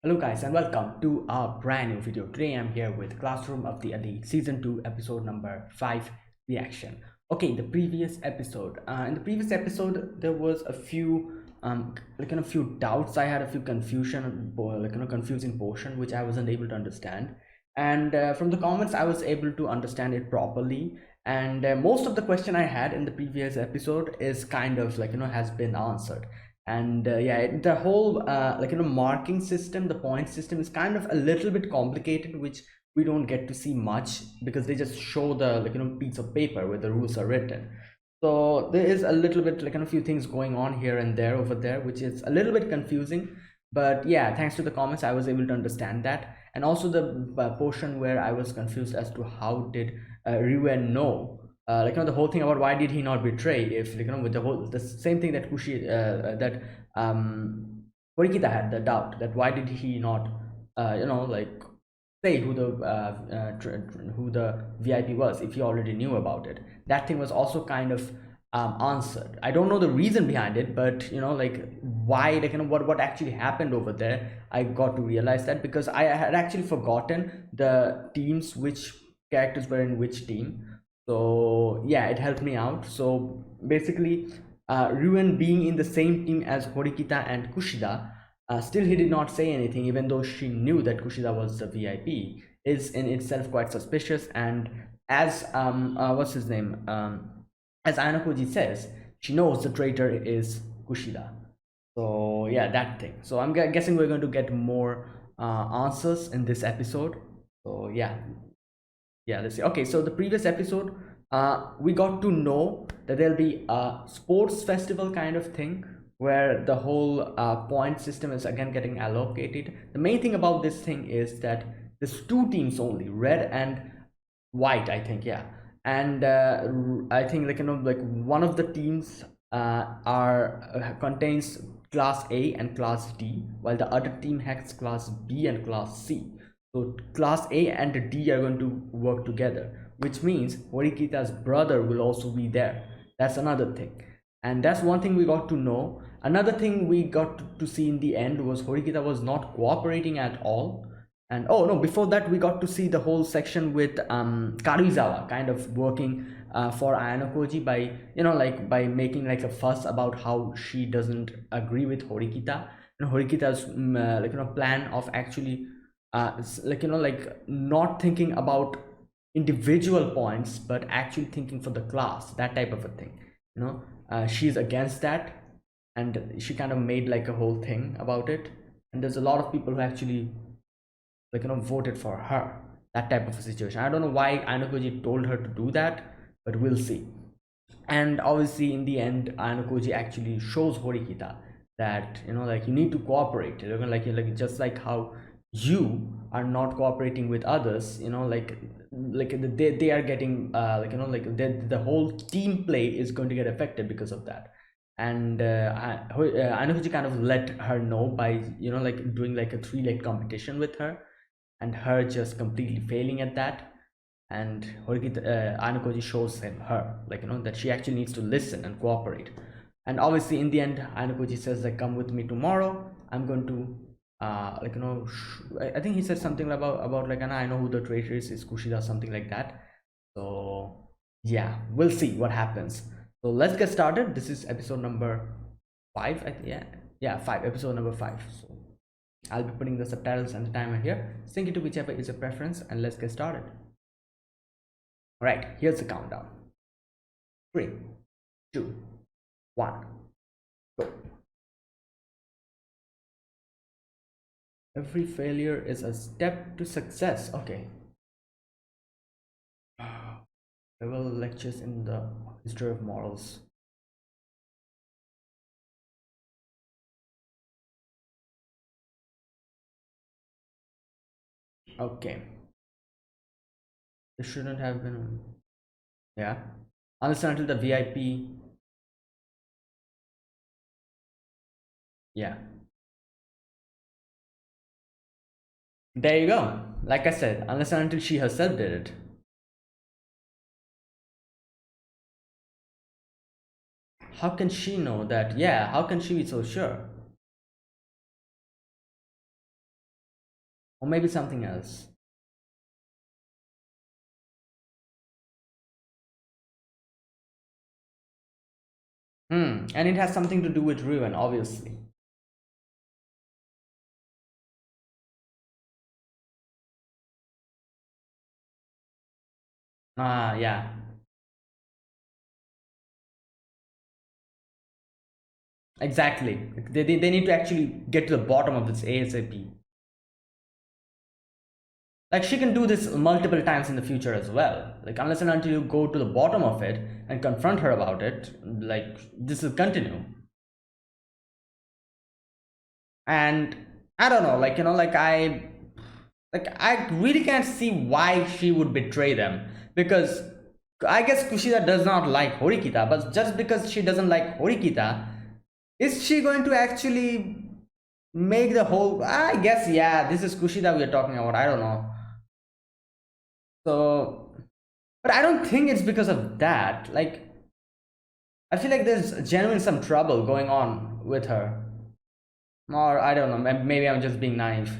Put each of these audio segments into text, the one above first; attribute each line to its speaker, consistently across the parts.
Speaker 1: Hello guys and welcome to our brand new video. Today I'm here with Classroom of the Elite Season 2 episode number 5 reaction. Okay, in the previous episode there was a few a few doubts. I had a few confusing portion which I wasn't able to understand. And from the comments I was able to understand it properly. And most of the question I had in the previous episode is kind of has been answered. And the whole marking system, the point system is kind of a little bit complicated, which we don't get to see much because they just show the piece of paper where the rules are written. So there is a little bit a few things going on here and there over there, which is a little bit confusing. But yeah, thanks to the comments I was able to understand that. And also the portion where I was confused as to how did Ryuen know, the whole thing about why did he not betray, if with the same thing that that Horikita had the doubt that why did he not say who who the VIP was if he already knew about it. That thing was also kind of answered. I don't know the reason behind it, but why, what actually happened over there. I got to realize that because I had actually forgotten the teams, which characters were in which team. So yeah, it helped me out. So basically, Ruin being in the same team as Horikita and Kushida, still he did not say anything, even though she knew that Kushida was the VIP, is in itself quite suspicious. And as what's his name? As Ayanokoji says, she knows the traitor is Kushida. So yeah, that thing. So I'm guessing we're going to get more answers in this episode. So yeah, let's see. Okay, so the previous episode, we got to know that there'll be a sports festival kind of thing where the whole point system is again getting allocated. The main thing about this thing is that there's two teams only, red and white, I think. Yeah. And I think one of the teams are contains class A and class D, while the other team has class B and class C. So class A and D are going to work together, which means Horikita's brother will also be there. That's another thing. And that's one thing we got to know. Another thing we got to see in the end was Horikita was not cooperating at all. And oh no, before that we got to see the whole section with Karuizawa kind of working for Ayanokoji by by making like a fuss about how she doesn't agree with Horikita and Horikita's plan of actually not thinking about individual points but actually thinking for the class, that type of a thing. She's against that, and she kind of made like a whole thing about it. And there's a lot of people who actually voted for her, that type of a situation. I don't know why Ayanokoji told her to do that, but we'll see. And obviously in the end Ayanokoji actually shows Horikita that you need to cooperate, just like how you are not cooperating with others, they are getting the whole team play is going to get affected because of that. And Ayanokoji kind of let her know by doing like a three-leg competition with her, and her just completely failing at that. And Ayanokoji shows her that she actually needs to listen and cooperate. And obviously in the end Ayanokoji says like, come with me tomorrow, I'm going to I think he said something about like, and I know who the traitor is Kushida, something like that. So yeah, we'll see what happens. So let's get started. This is episode number 5. Yeah, 5, episode number 5. So I'll be putting the subtitles and the timer here. Sync it to whichever is your preference, and let's get started. All right, here's the countdown. 3, 2, 1, go. Every failure is a step to success. Okay. Several lectures in the history of morals. Okay. This shouldn't have been. Yeah. Unless until the VIP. Yeah. There you go. Like I said, unless until she herself did it. How can she know that? Yeah, how can she be so sure? or maybe something else. And it has something to do with Ruin, obviously. Ah, yeah, exactly. They need to actually get to the bottom of this ASAP. Like she can do this multiple times in the future as well. Like unless and until you go to the bottom of it and confront her about it, like this will continue. And I don't know, like I really can't see why she would betray them, because I guess Kushida does not like Horikita, but just because she doesn't like Horikita, is she going to actually make the whole? I guess yeah, this is Kushida we are talking about. I don't know. So, but I don't think it's because of that. Like I feel like there's genuine some trouble going on with her, or I don't know. Maybe I'm just being naive.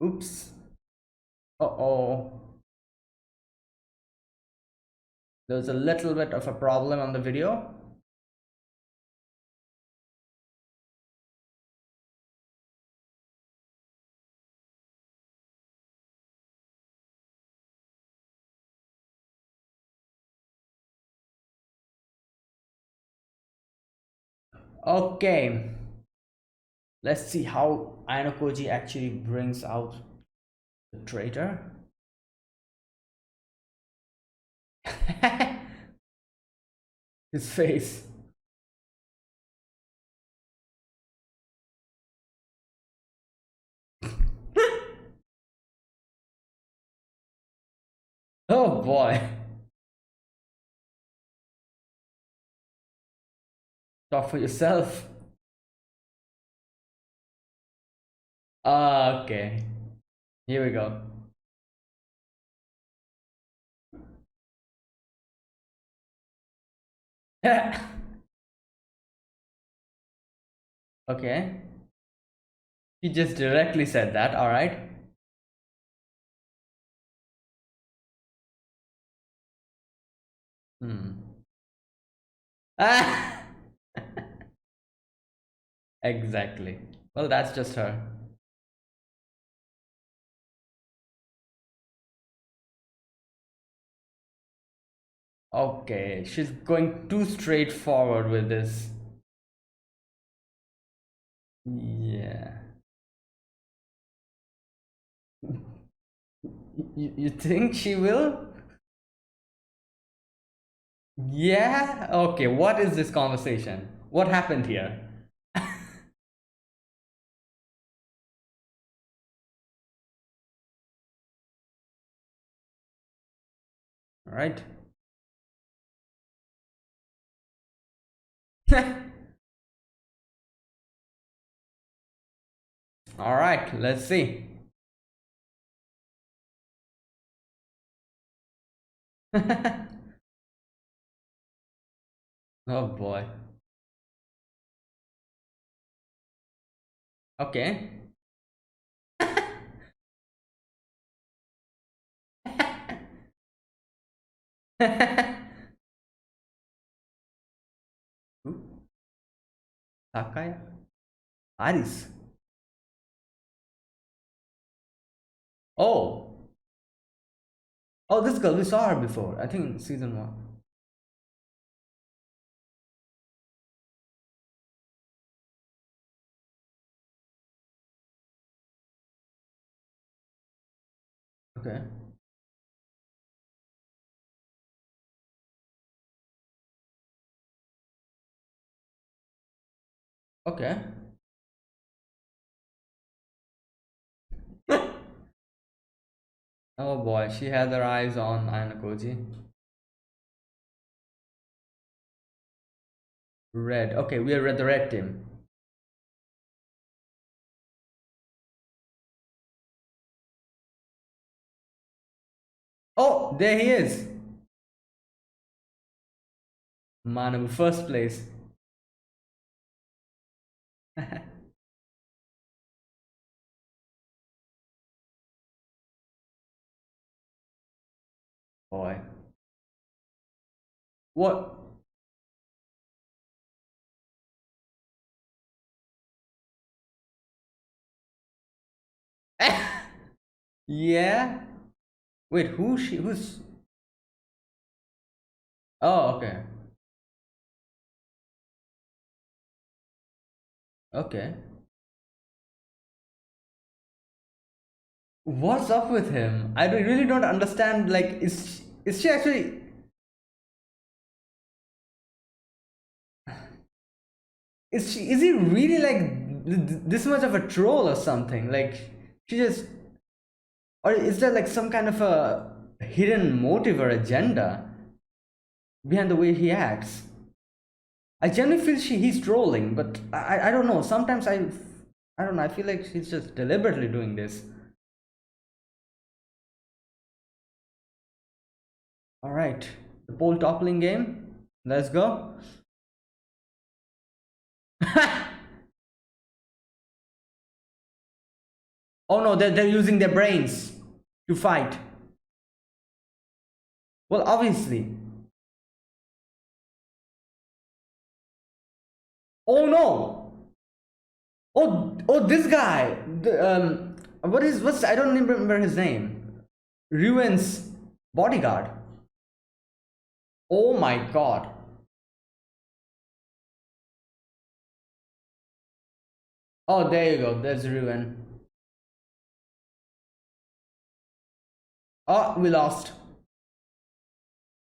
Speaker 1: Oops. Uh-oh. There's a little bit of a problem on the video. Okay, let's see how Ainokoji actually brings out the traitor. His face. Oh boy. Talk for yourself. Okay, here we go. Okay, he just directly said that. All right. Hmm. Ah, exactly. Well, that's just her. Okay, she's going too straightforward with this. Yeah. You think she will? Yeah? Okay, what is this conversation? What happened here? Right? Alright, let's see. Oh boy. Okay. Who? Takaya? Aris. Oh. Oh, this girl, we saw her before. I think in season one. Okay. Okay. Oh boy, she had her eyes on Ayano. Red. Okay, we are the red team. Oh, there he is. Manu, first place. Boy. What? Yeah? Wait, who's Oh, okay. Okay. What's up with him? Really don't understand. Like, is she actually is he really like this much of a troll or something? Like, she just or is there like some kind of a hidden motive or agenda behind the way he acts? I generally feel he's trolling, but I don't know. Sometimes I don't know. I feel like he's just deliberately doing this. All right, the pole toppling game. Let's go. Oh no, they're using their brains to fight. Well, obviously. Oh no. Oh, this guy. What's I don't remember his name. Ruin's bodyguard. Oh my god. Oh, there you go. There's Ruin. Oh, we lost.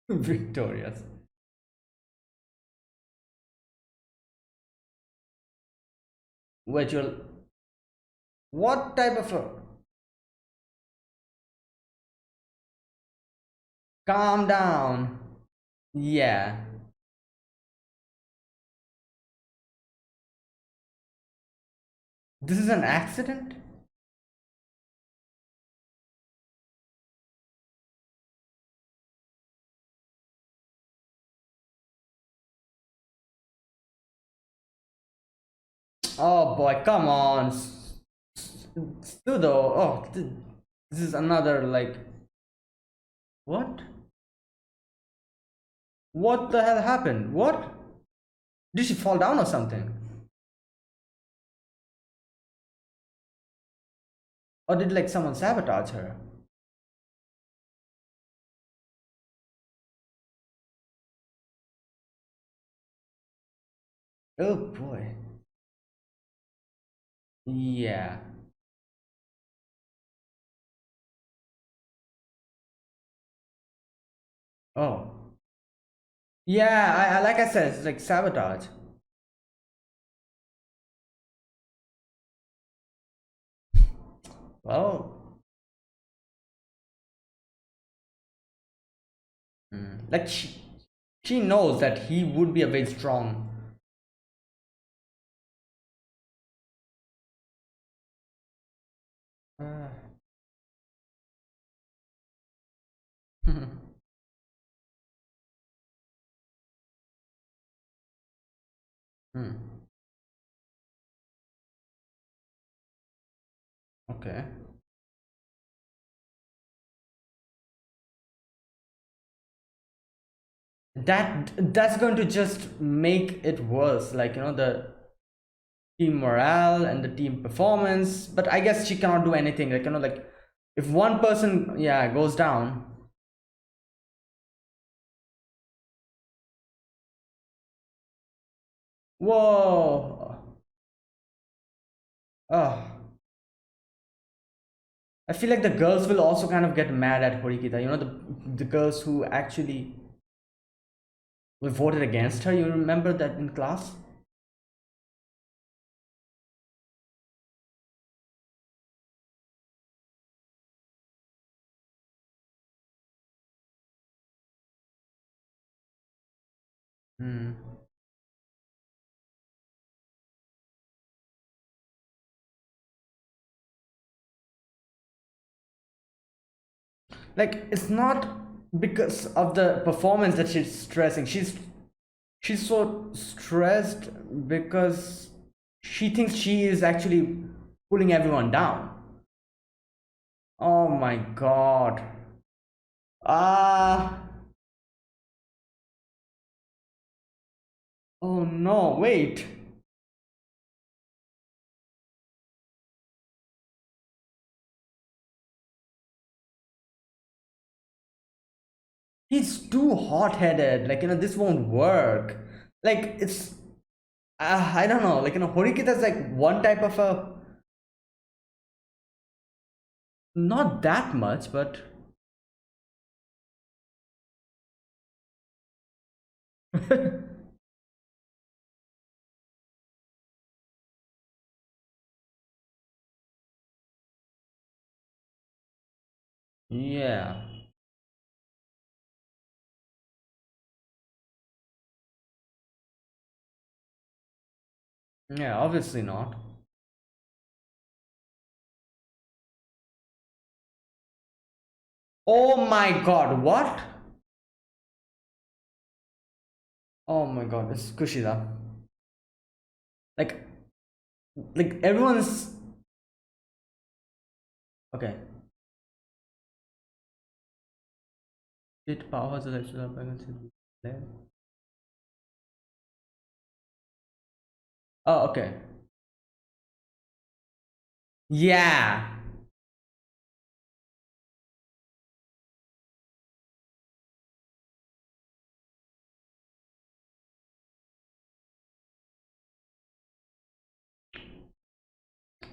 Speaker 1: Victorious. Virtual. What type of a. Calm down. Yeah. This is an accident? Oh boy, come on. Pseudo. Oh, this is another like. What? What the hell happened? What? Did she fall down or something? Or did like someone sabotage her? Oh boy. Yeah. Oh. Yeah, I like I said, it's like sabotage. Well, like she knows that he would be a bit strong. Uh, hmm, okay. That's going to just make it worse. Like, the team morale and the team performance. But I guess she cannot do anything. Like, like if one person, yeah, goes down. Whoa. Oh. I feel like the girls will also kind of get mad at Horikita. The girls who actually voted against her. You remember that in class? Hmm. Like it's not because of the performance that she's stressing. She's so stressed because she thinks she is actually pulling everyone down. Oh my god. Ah. Oh no, wait. He's too hot-headed. Like, this won't work. Like, it's I don't know. Like, Horikita's like one type of a, not that much, but yeah. Yeah, obviously not. Oh my god, what? Oh my god, it's Kushida. Like everyone's okay. It powers the electrical pregnancy. Oh, okay. Yeah.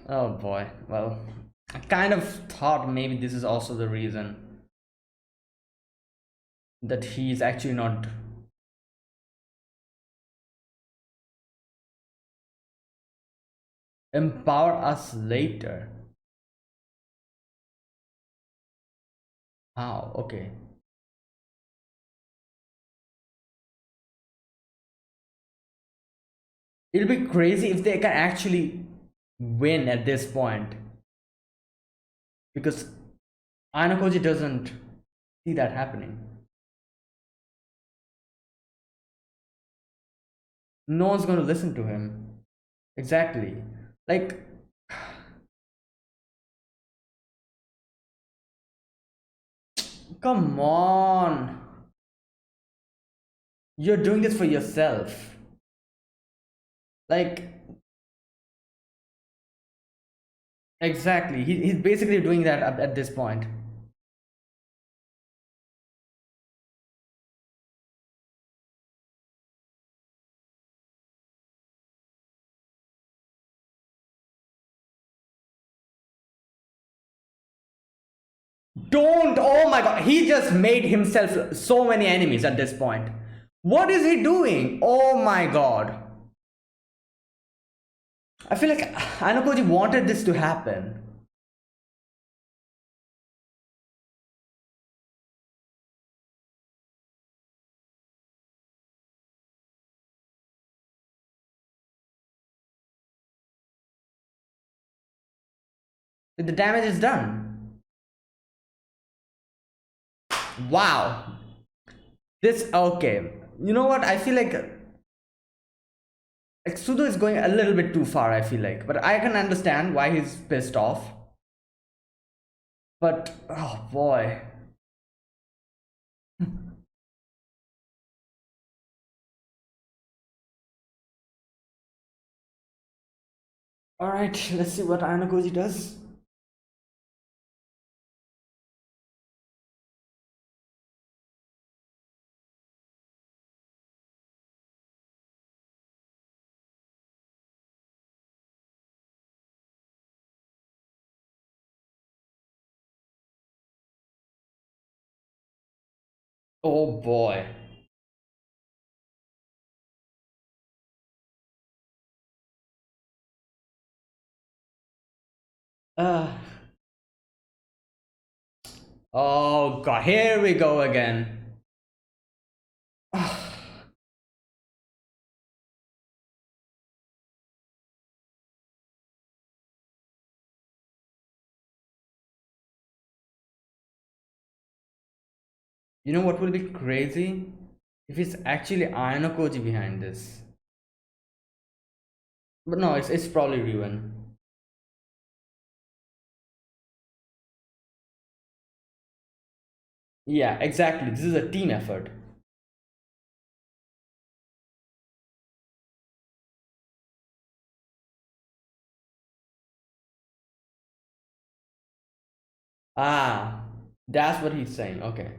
Speaker 1: Oh boy. Well, I kind of thought maybe this is also the reason that he's actually not empower us later. How? Okay. It'll be crazy if they can actually win at this point because Anakoji doesn't see that happening. No one's going to listen to him. Exactly. Like, come on. You're doing this for yourself. Like, exactly. He's basically doing that at this point. Don't. Oh my god. He just made himself so many enemies at this point. What is he doing? Oh my god. I feel like Anakoji wanted this to happen. The damage is done. Wow. This okay. You know what? I feel like Sudo is going a little bit too far, I feel like. But I can understand why he's pissed off. But oh boy. Alright, let's see what Anagoji does. Oh boy. Uh, oh god, here we go again. You know what will be crazy? If it's actually Ayano Koji behind this. But no, it's probably Ryuan. Yeah, exactly. This is a team effort. Ah, that's what he's saying. Okay.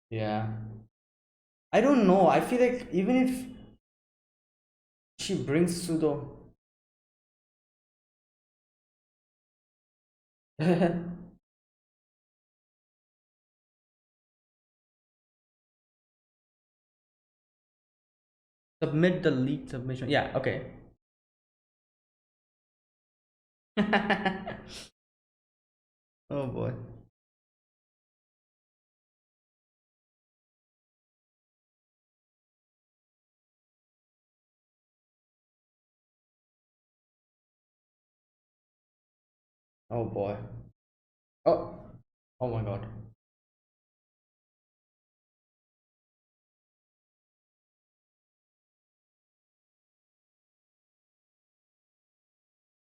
Speaker 1: Yeah. I don't know. I feel like even if she brings Sudo. Submit the leaked submission. Yeah, okay. Oh boy. Oh boy. Oh. Oh my god.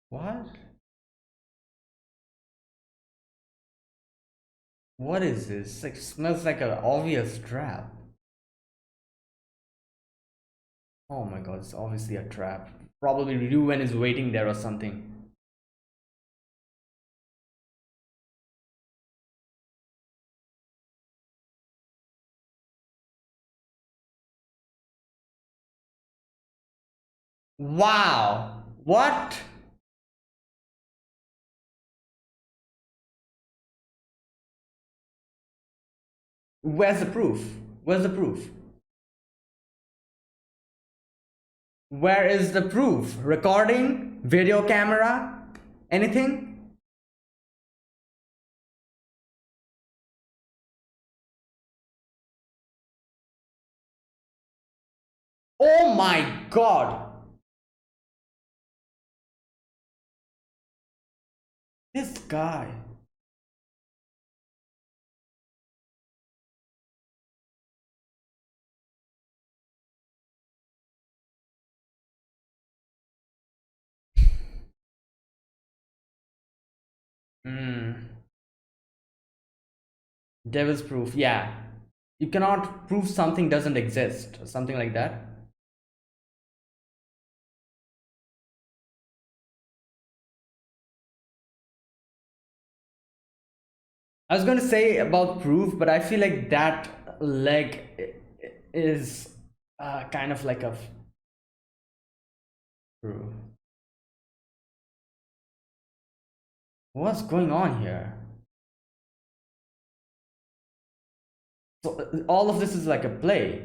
Speaker 1: What? What is this? Like smells like an obvious trap. Oh my god, it's obviously a trap. Probably Ryuan is waiting there or something. Wow. What? Where's the proof? Where's the proof? Where is the proof? Recording? Video camera? Anything? Oh my god. This guy. Hmm. Devil's proof. Yeah. You cannot prove something doesn't exist or something like that. I was going to say about proof, but I feel like that leg is kind of like a proof. What's going on here? So all of this is like a play.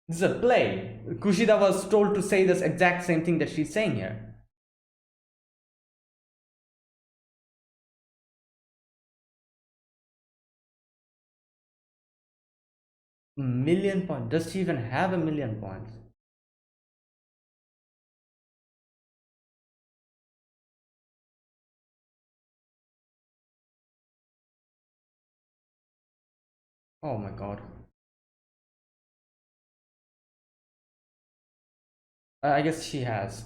Speaker 1: This is a play. Kushida was told to say this exact same thing that she's saying here. Million points. Does she even have a million points? Oh my god. I guess she has.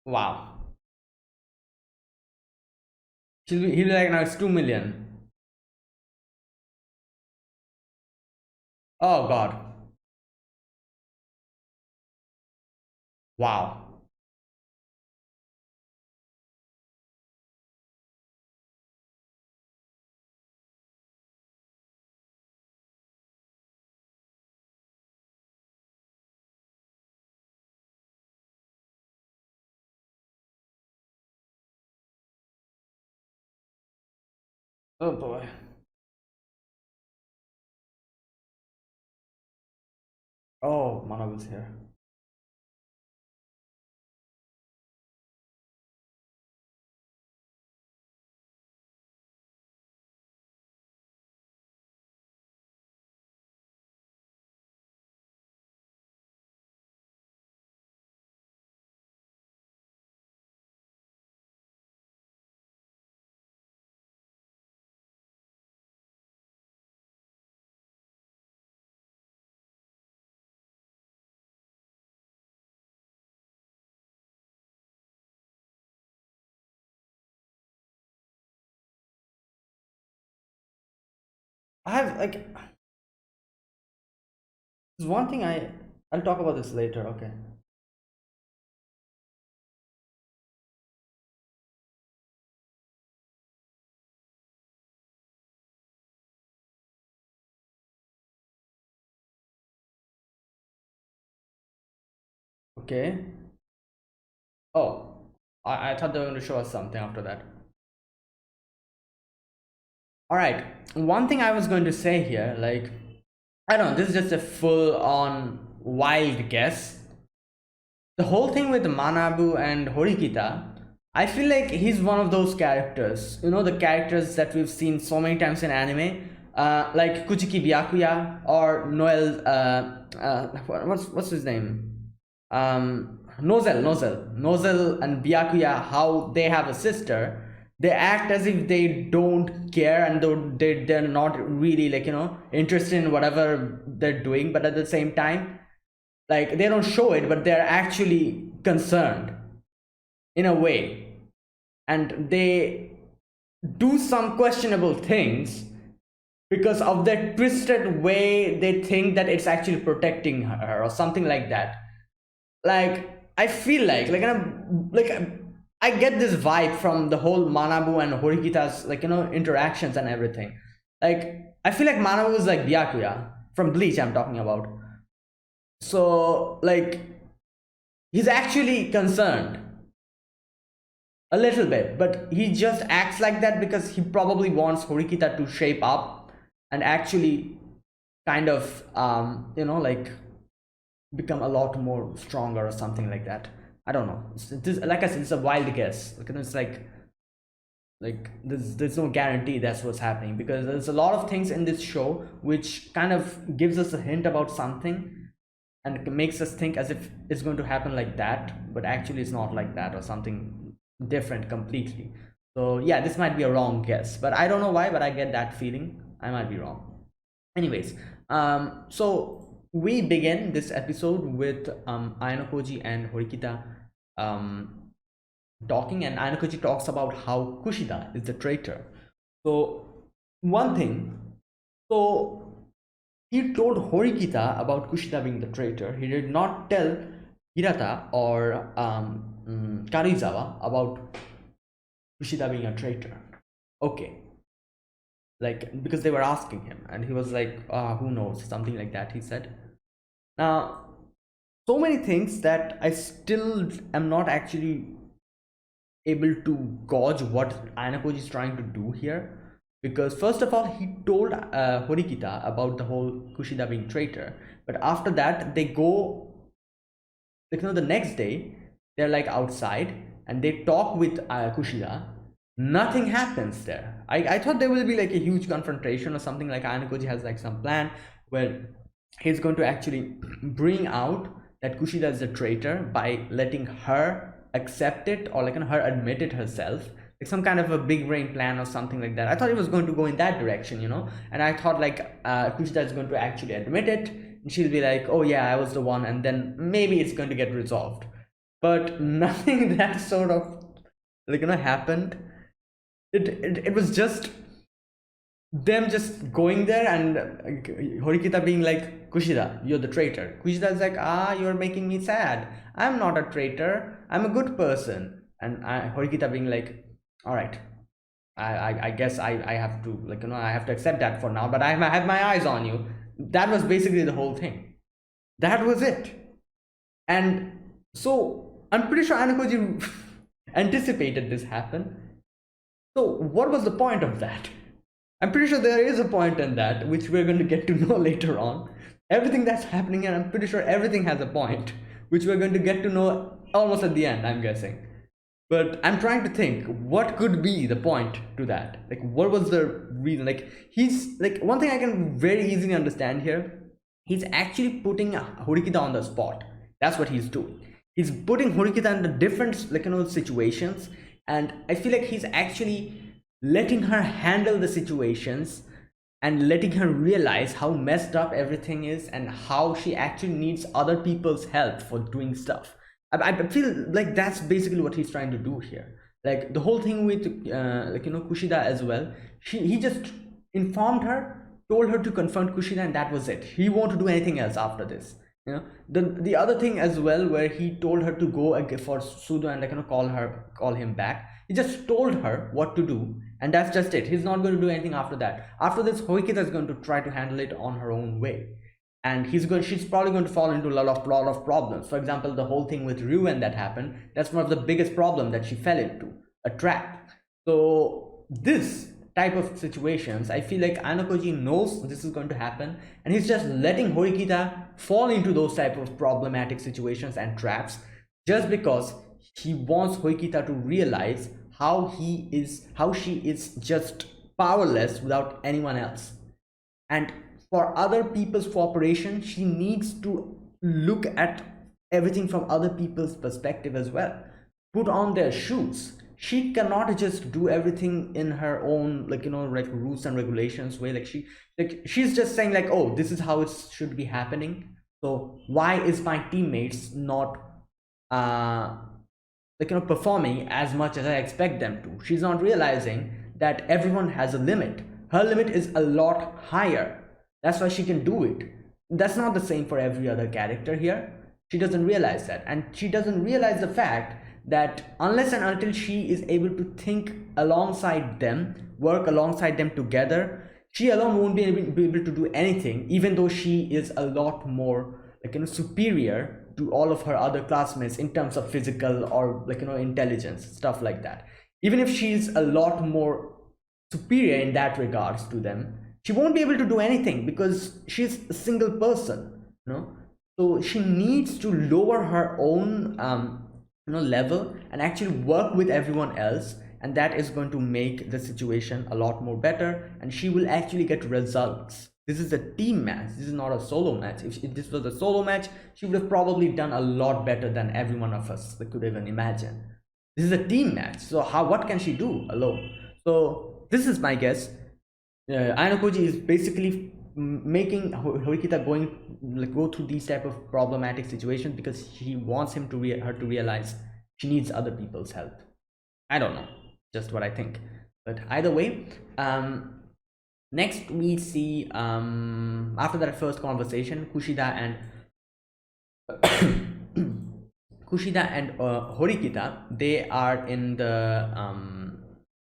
Speaker 1: Wow. He'll be like, now it's 2 million. Oh god. Wow. Oh boy. Oh, Manabu's here. I have like there's one thing I'll talk about this later. Okay. Okay. Oh, I thought they were going to show us something after that. All right. One thing I was going to say here, like, I don't know, this is just a full on wild guess. The whole thing with Manabu and Horikita, I feel like he's one of those characters. You know, the characters that we've seen so many times in anime, like Kuchiki Byakuya or Noel. What's his name? Nozel, and Byakuya. How they have a sister. They act as if they don't care and they're not really, like, interested in whatever they're doing, but at the same time, like, they don't show it, but they're actually concerned in a way, and they do some questionable things because of that twisted way they think that it's actually protecting her or something like that. Like, I feel like I get this vibe from the whole Manabu and Horikita's, like, interactions and everything. Like, I feel like Manabu is like Byakuya from Bleach, I'm talking about. So, like, he's actually concerned a little bit, but he just acts like that because he probably wants Horikita to shape up and actually kind of, like, become a lot more stronger or something like that. I don't know. This, like I said, it's a wild guess. It's like there's no guarantee that's what's happening, because there's a lot of things in this show which kind of gives us a hint about something and it makes us think as if it's going to happen like that, but actually it's not like that, or something different completely. So yeah, this might be a wrong guess, but I don't know why, but I get that feeling I might be wrong. Anyways, so we begin this episode with Ayano and Horikita um, talking, and Ayano talks about how Kushida is the traitor. So one thing, so he told Horikita about Kushida being the traitor. He did not tell Hirata or Karizawa about Kushida being a traitor. Okay, like, because they were asking him, and he was like, "Who knows?" Something like that. He said. Now, so many things that I still am not actually able to gauge what Ayano is trying to do here. Because first of all, he told Horikita about the whole Kushida being traitor, but after that they go, like, the next day they're like outside and they talk with Kushida. Nothing happens there. I thought there will be like a huge confrontation or something, like Ayano has like some plan where he's going to actually bring out that Kushida is a traitor by letting her accept it, or like her admit it herself, like some kind of a big brain plan or something like that. I thought it was going to go in that direction, and I thought like Kushida is going to actually admit it, and she'll be like, oh yeah, I was the one, and then maybe it's going to get resolved. But nothing that sort of, like, happened. It was just them just going there, and Horikita being like, Kushida, you're the traitor. Kushida is like, you're making me sad. I'm not a traitor. I'm a good person. And Horikita being like, all right, I guess I have to, like, I have to accept that for now, but I have my eyes on you. That was basically the whole thing. That was it. And so I'm pretty sure Anakoji anticipated this happen. So what was the point of that? I'm pretty sure there is a point in that, which we're going to get to know later on. Everything that's happening here, I'm pretty sure everything has a point, which we're going to get to know almost at the end, I'm guessing. But I'm trying to think what could be the point to that. Like, what was the reason? Like, he's like, one thing I can very easily understand here, he's actually putting Horikita on the spot. That's what he's doing. He's putting Horikita in the different, like, situations, and I feel like he's actually letting her handle the situations and letting her realize how messed up everything is and how she actually needs other people's help for doing stuff. I feel like that's basically what he's trying to do here. Like the whole thing with like, Kushida as well. He just informed her, told her to confront Kushida, and that was it. He won't do anything else after this. The other thing as well, where he told her to go for Sudo and, like, call him back. He just told her what to do, and that's just it. He's not going to do anything after that. After this, Hoikita is going to try to handle it on her own way, and she's probably going to fall into a lot of problems. For example, the whole thing with Ryuen that happened, that's one of the biggest problem that she fell into, a trap. So this type of situations, I feel like Anakoji knows this is going to happen, and he's just letting Horikita fall into those type of problematic situations and traps, just because he wants Horikita to realize how she is just powerless without anyone else. And for other people's cooperation, she needs to look at everything from other people's perspective as well, put on their shoes. She cannot just do everything in her own, like, like rules and regulations way. She's just saying, like, oh, this is how it should be happening, so why is my teammates not performing as much as I expect them to? She's not realizing that everyone has a limit. Her limit is a lot higher. That's why she can do it. That's not the same for every other character here. She doesn't realize that, and she doesn't realize the fact that unless and until she is able to think alongside them, work alongside them together, she alone won't be able to do anything, even though she is a lot more, like, superior to all of her other classmates in terms of physical or, like, intelligence, stuff like that. Even if she's a lot more superior in that regards to them, she won't be able to do anything because she's a single person, so she needs to lower her own level and actually work with everyone else, and that is going to make the situation a lot more better, and she will actually get results. This is a team match. This is not a solo match. If this was a solo match, she would have probably done a lot better than every one of us could even imagine. This is a team match, so what can she do alone? So this is my guess. Ainokoji is basically making Horikita go through these type of problematic situations because he wants her to realize she needs other people's help. I don't know, just what I think, but either way, next we see, after that first conversation, Kushida and Horikita, they are in the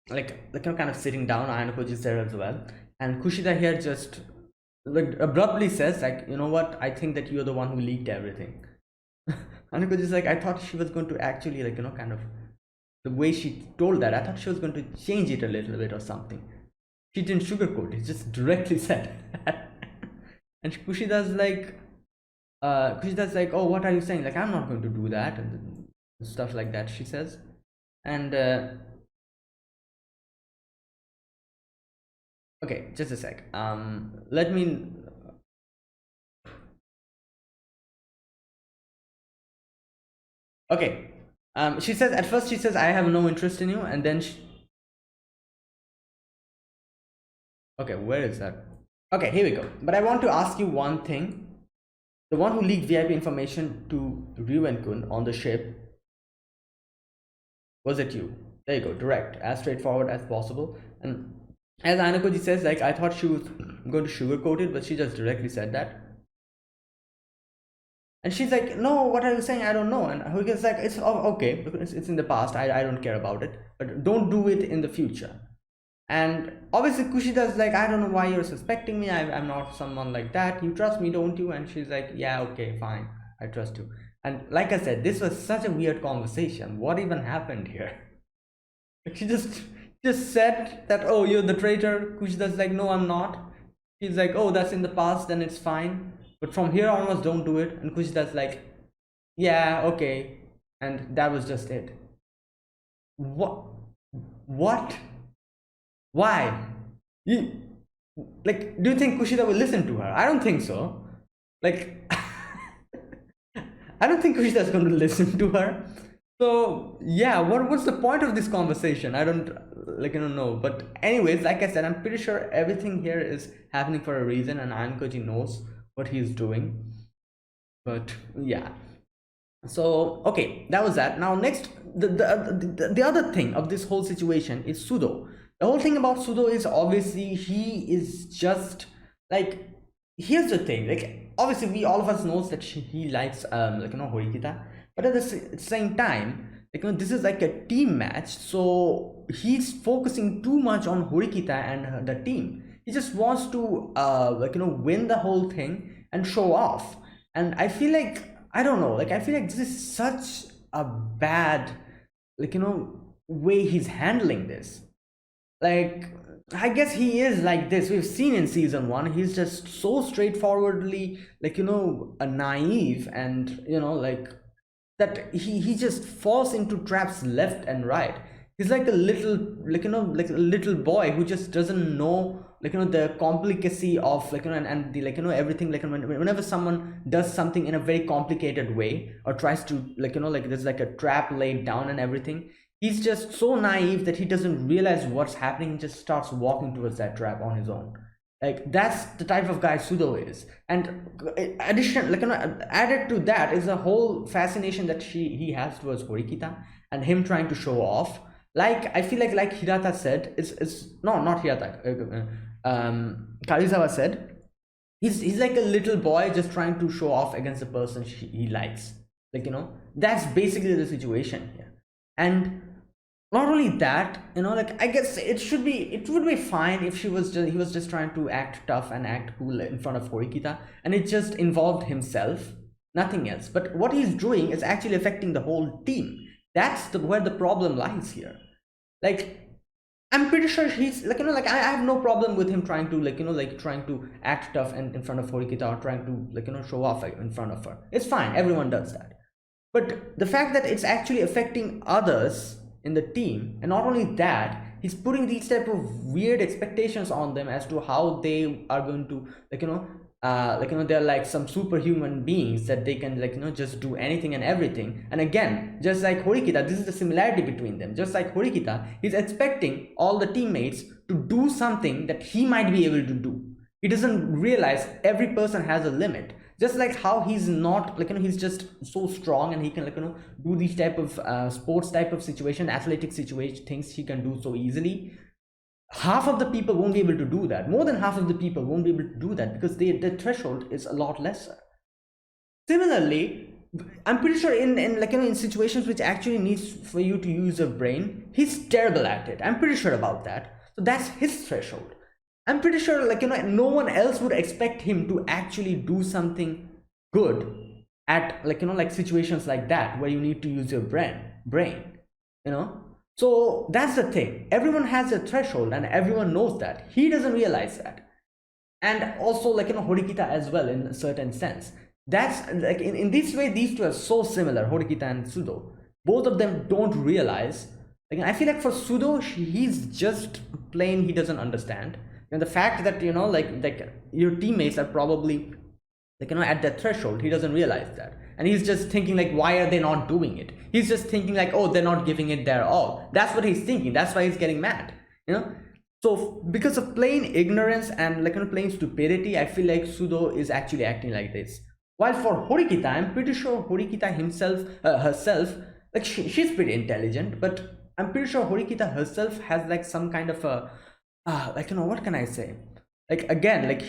Speaker 1: like kind of sitting down. Ayanokoji is there as well, and Kushida here just like abruptly says, like, you know what, I think that you're the one who leaked everything. Ayanokoji is like, I thought she was going to actually, like, kind of the way she told that, I thought she was going to change it a little bit or something. She didn't sugarcoat it, just directly said. And Kushida's like, oh, what are you saying? Like, I'm not going to do that, and stuff like that, she says. And okay, just a sec. Let me. Okay. She says, at first she says, I have no interest in you, and then okay, where is that? Okay, here we go. But I want to ask you one thing. The one who leaked VIP information to Ryuen-kun on the ship, was it you? There you go, direct, as straightforward as possible. And as Ayanokoji says, like, I thought she was going to sugarcoat it, but she just directly said that. And she's like, no, what are you saying? I don't know. And Huygen's like, it's okay, because it's in the past, I don't care about it, but don't do it in the future. And obviously Kushida's like, I don't know why you're suspecting me, I'm not someone like that, you trust me, don't you? And she's like, yeah, okay, fine, I trust you. And like I said, this was such a weird conversation. What even happened here? Like, she just just said that, oh, you're the traitor. Kushita's like, no, I'm not. He's like, oh, that's in the past, then it's fine. But from here onwards, don't do it. And Kushita's like, yeah, okay. And that was just it. What? What? Why? You like? Do you think Kushita will listen to her? I don't think so. Like, I don't think Kushita is going to listen to her. So yeah, what's the point of this conversation? I don't know. But anyways, like I said, I'm pretty sure everything here is happening for a reason, and Ankoji knows what he's doing. But yeah. So okay, that was that. Now next, the other thing of this whole situation is Sudo. The whole thing about Sudo is obviously he is just like, here's the thing, like obviously we all of us knows that he likes Horikita, but at the same time, like this is like a team match, so he's focusing too much on Horikita and the team. He just wants to win the whole thing and show off. And I feel like, I don't know, like I feel like this is such a bad way he's handling this. Like, I guess he is like this. We've seen in season one, he's just so straightforwardly a naive, and like that he just falls into traps left and right. He's like a little like a little boy who just doesn't know the complicacy of and the everything, whenever someone does something in a very complicated way or tries to there's like a trap laid down and everything, he's just so naive that he doesn't realize what's happening and just starts walking towards that trap on his own. Like that's the type of guy Sudo is. And added to that is a whole fascination that he has towards Horikita and him trying to show off. Like I feel like Hirata said, it's no, not Hirata, Karizawa said, he's like a little boy just trying to show off against the person he likes. That's basically the situation here. And not only that, I guess it would be fine if he was just trying to act tough and act cool in front of Horikita, and it just involved himself, nothing else. But what he's doing is actually affecting the whole team. That's where the problem lies here. Like, I'm pretty sure he's I have no problem with him trying to trying to act tough and in front of Horikita, or trying to show off in front of her. It's fine, everyone does that. But the fact that it's actually affecting others in the team, and not only that, he's putting these type of weird expectations on them as to how they are going to they're like some superhuman beings that they can just do anything and everything. And again, just like Horikita, this is the similarity between them. Just like Horikita, he's expecting all the teammates to do something that he might be able to do. He doesn't realize every person has a limit. Just like how he's not he's just so strong and he can do these type of sports type of situation, athletic situation things he can do so easily. Half of the people won't be able to do that. More than half of the people won't be able to do that because the threshold is a lot lesser. Similarly, I'm pretty sure in situations which actually needs for you to use your brain, he's terrible at it. I'm pretty sure about that. So that's his threshold. I'm pretty sure no one else would expect him to actually do something good at situations like that where you need to use your brain. So that's the thing. Everyone has a threshold and everyone knows that. He doesn't realize that. And also Horikita as well, in a certain sense. That's like in this way, these two are so similar, Horikita and Sudo. Both of them don't realize. I feel like for Sudo, he's just plain, he doesn't understand. And the fact that your teammates are probably at that threshold, he doesn't realize that, and he's just thinking why are they not doing it. He's just thinking oh, they're not giving it their all. That's what he's thinking. That's why he's getting mad. So because of plain ignorance and plain stupidity, I feel like Sudo is actually acting like this. While for Horikita, I'm pretty sure Horikita herself, she's pretty intelligent, but I'm pretty sure Horikita herself has some kind of a what can I say, again,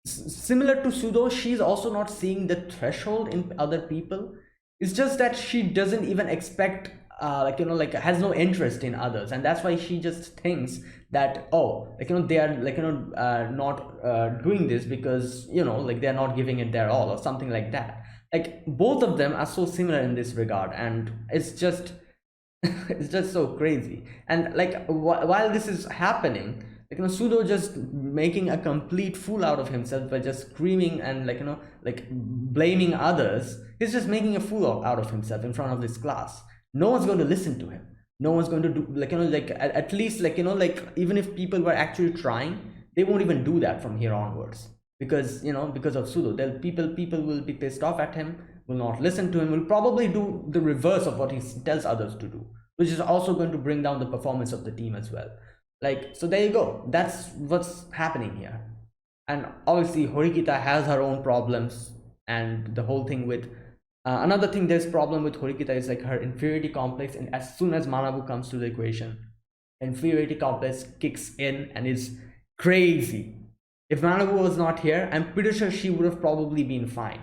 Speaker 1: similar to Sudo, she's also not seeing the threshold in other people. It's just that she doesn't even expect has no interest in others, and that's why she just thinks that, oh, they are not doing this because they're not giving it their all or something like that. Both of them are so similar in this regard, and it's just It's just so crazy. And like while this is happening, like Sudo just making a complete fool out of himself by just screaming and like like blaming others. He's just making a fool out of himself in front of this class. No one's going to listen to him. No one's going to do like like at least like like even if people were actually trying, they won't even do that from here onwards, because because of Sudo. They'll people will be pissed off at him, will not listen to him, will probably do the reverse of what he tells others to do, which is also going to bring down the performance of the team as well. Like, so there you go, that's what's happening here. And obviously Horikita has her own problems, and the whole thing with another thing, there's problem with Horikita is like her inferiority complex, and as soon as Manabu comes to the equation, inferiority complex kicks in and is crazy. If Manabu was not here, I'm pretty sure she would have probably been fine.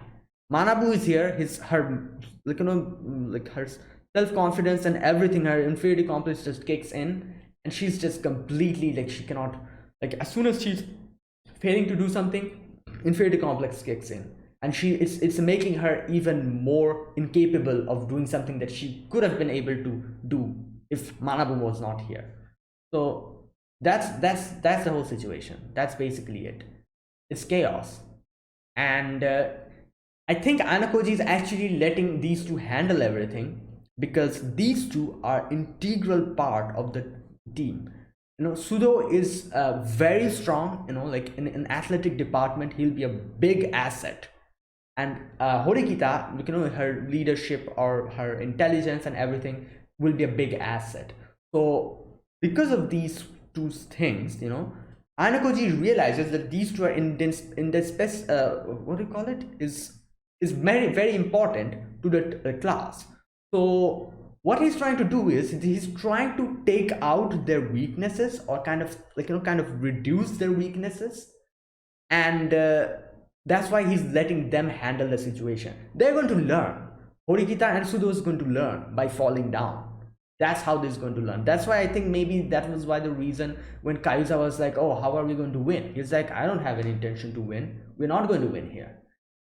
Speaker 1: Manabu is here, her like like her self-confidence and everything, her inferiority complex just kicks in, and she's just completely like, she cannot, like as soon as she's failing to do something, inferiority complex kicks in, and it's making her even more incapable of doing something that she could have been able to do if Manabu was not here. So that's the whole situation. That's basically it. It's chaos. And I think Anakoji is actually letting these two handle everything, because these two are integral part of the team. Sudo is very strong, like in an athletic department, he'll be a big asset. And Horikita, her leadership or her intelligence and everything will be a big asset. So because of these two things, Anakoji realizes that these two are what do you call it, is very, very important to the class. So what he's trying to do is he's trying to take out their weaknesses, or kind of like kind of reduce their weaknesses, and that's why he's letting them handle the situation. They're going to learn. Horikita and Sudo is going to learn by falling down. That's how they're going to learn. That's why I think maybe that was why the reason when Kaiusa was like, oh, how are we going to win? He's like, I don't have any intention to win. We're not going to win here.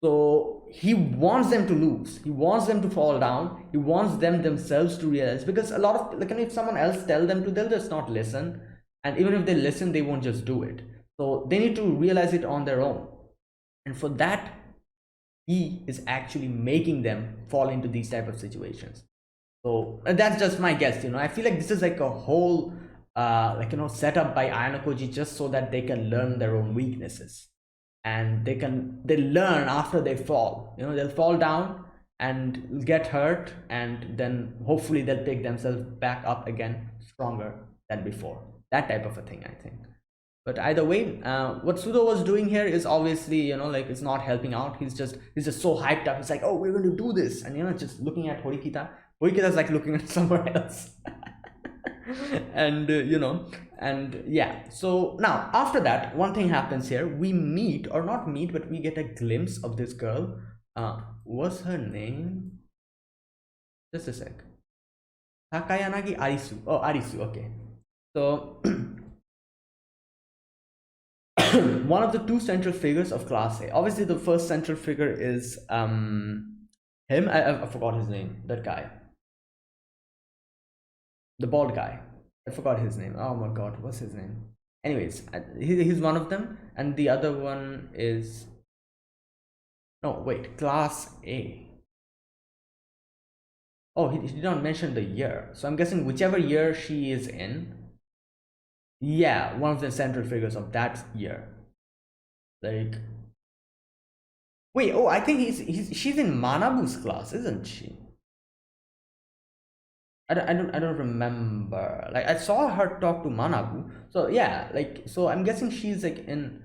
Speaker 1: So he wants them to lose. He wants them to fall down. He wants them themselves to realize, because a lot of, like, if someone else tell them to, they'll just not listen. And even if they listen, they won't just do it. So they need to realize it on their own. And for that, he is actually making them fall into these type of situations. So that's just my guess. I feel like this is like a whole setup by Ayanokoji, just so that they can learn their own weaknesses, and they learn after they fall. They'll fall down and get hurt, and then hopefully they'll pick themselves back up again stronger than before. That type of a thing, I think. But either way, what Sudo was doing here is obviously, like, it's not helping out. He's just so hyped up. He's like, oh, we're going to do this. And, just looking at Horikita. Horikita's like looking at somewhere else. And, and yeah. So now after that, one thing happens here. We meet, or not meet, but we get a glimpse of this girl. What's her name? Just a sec. Takayanagi Arisu. Oh, Arisu. Okay. So one of the two central figures of Class A. Obviously, the first central figure is him. I forgot his name. That guy, the bald guy. I forgot his name. Oh my god, what's his name? Anyways, he's one of them, and the other one is, no, wait, Class A. Oh, he did not mention the year, so I'm guessing whichever year she is in. Yeah, one of the central figures of that year. Like, wait, oh, I think she's in Manabu's class, isn't she? I don't remember. Like, I saw her talk to Manabu. So yeah, like, so I'm guessing she's like in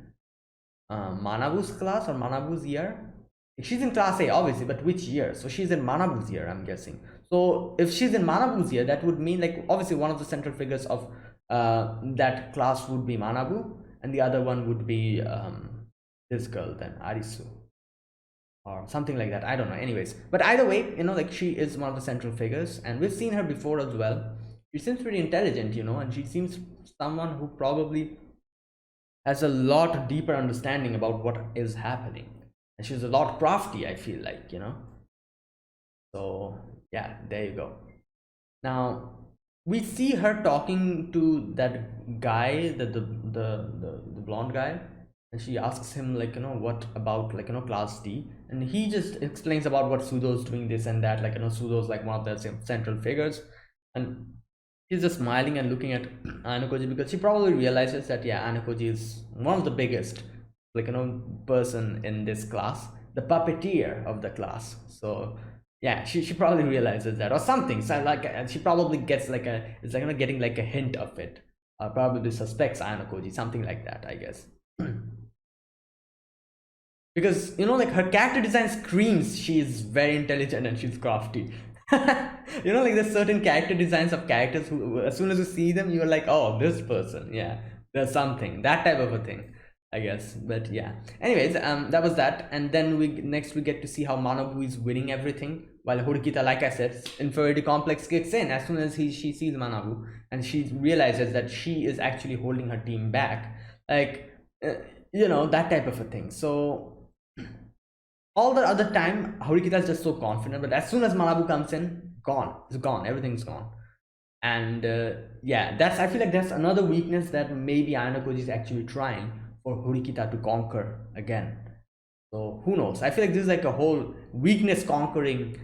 Speaker 1: Manabu's class or Manabu's year. She's in Class A, obviously, but which year? So she's in Manabu's year, I'm guessing. So if she's in Manabu's year, that would mean, like, obviously one of the central figures of that class would be Manabu, and the other one would be this girl, then Arisu, or something like that. I don't know. Anyways, but either way, like, she is one of the central figures, and we've seen her before as well. She seems pretty intelligent, and she seems someone who probably has a lot deeper understanding about what is happening, and she's a lot crafty, I feel like. So yeah, there you go. Now we see her talking to that guy, the blonde guy, and she asks him like, what about like, class D, and he just explains about what Sudo's doing this and that, like, Sudo's like one of the central figures, and he's just smiling and looking at Anukoji because she probably realizes that, yeah, Anukoji is one of the biggest, like, person in this class, the puppeteer of the class. So yeah, she probably realizes that or something. So like, she probably gets like it's like, getting like a hint of it. Probably suspects Anukoji, something like that, I guess. Because like her character design screams she is very intelligent and she's crafty. Like there's certain character designs of characters who, as soon as you see them, you're like, oh, this person, yeah, there's something, that type of a thing, I guess. But yeah, anyways, that was that. And then we get to see how Manabu is winning everything, while Horikita, like I said, inferiority complex kicks in as soon as she sees Manabu, and she realizes that she is actually holding her team back, like, that type of a thing. So all the other time Horikita is just so confident, but as soon as Manabu comes in, it's gone, everything's gone. And yeah, I feel like that's another weakness that maybe Ayano is actually trying for Horikita to conquer again. So who knows? I feel like this is like a whole weakness conquering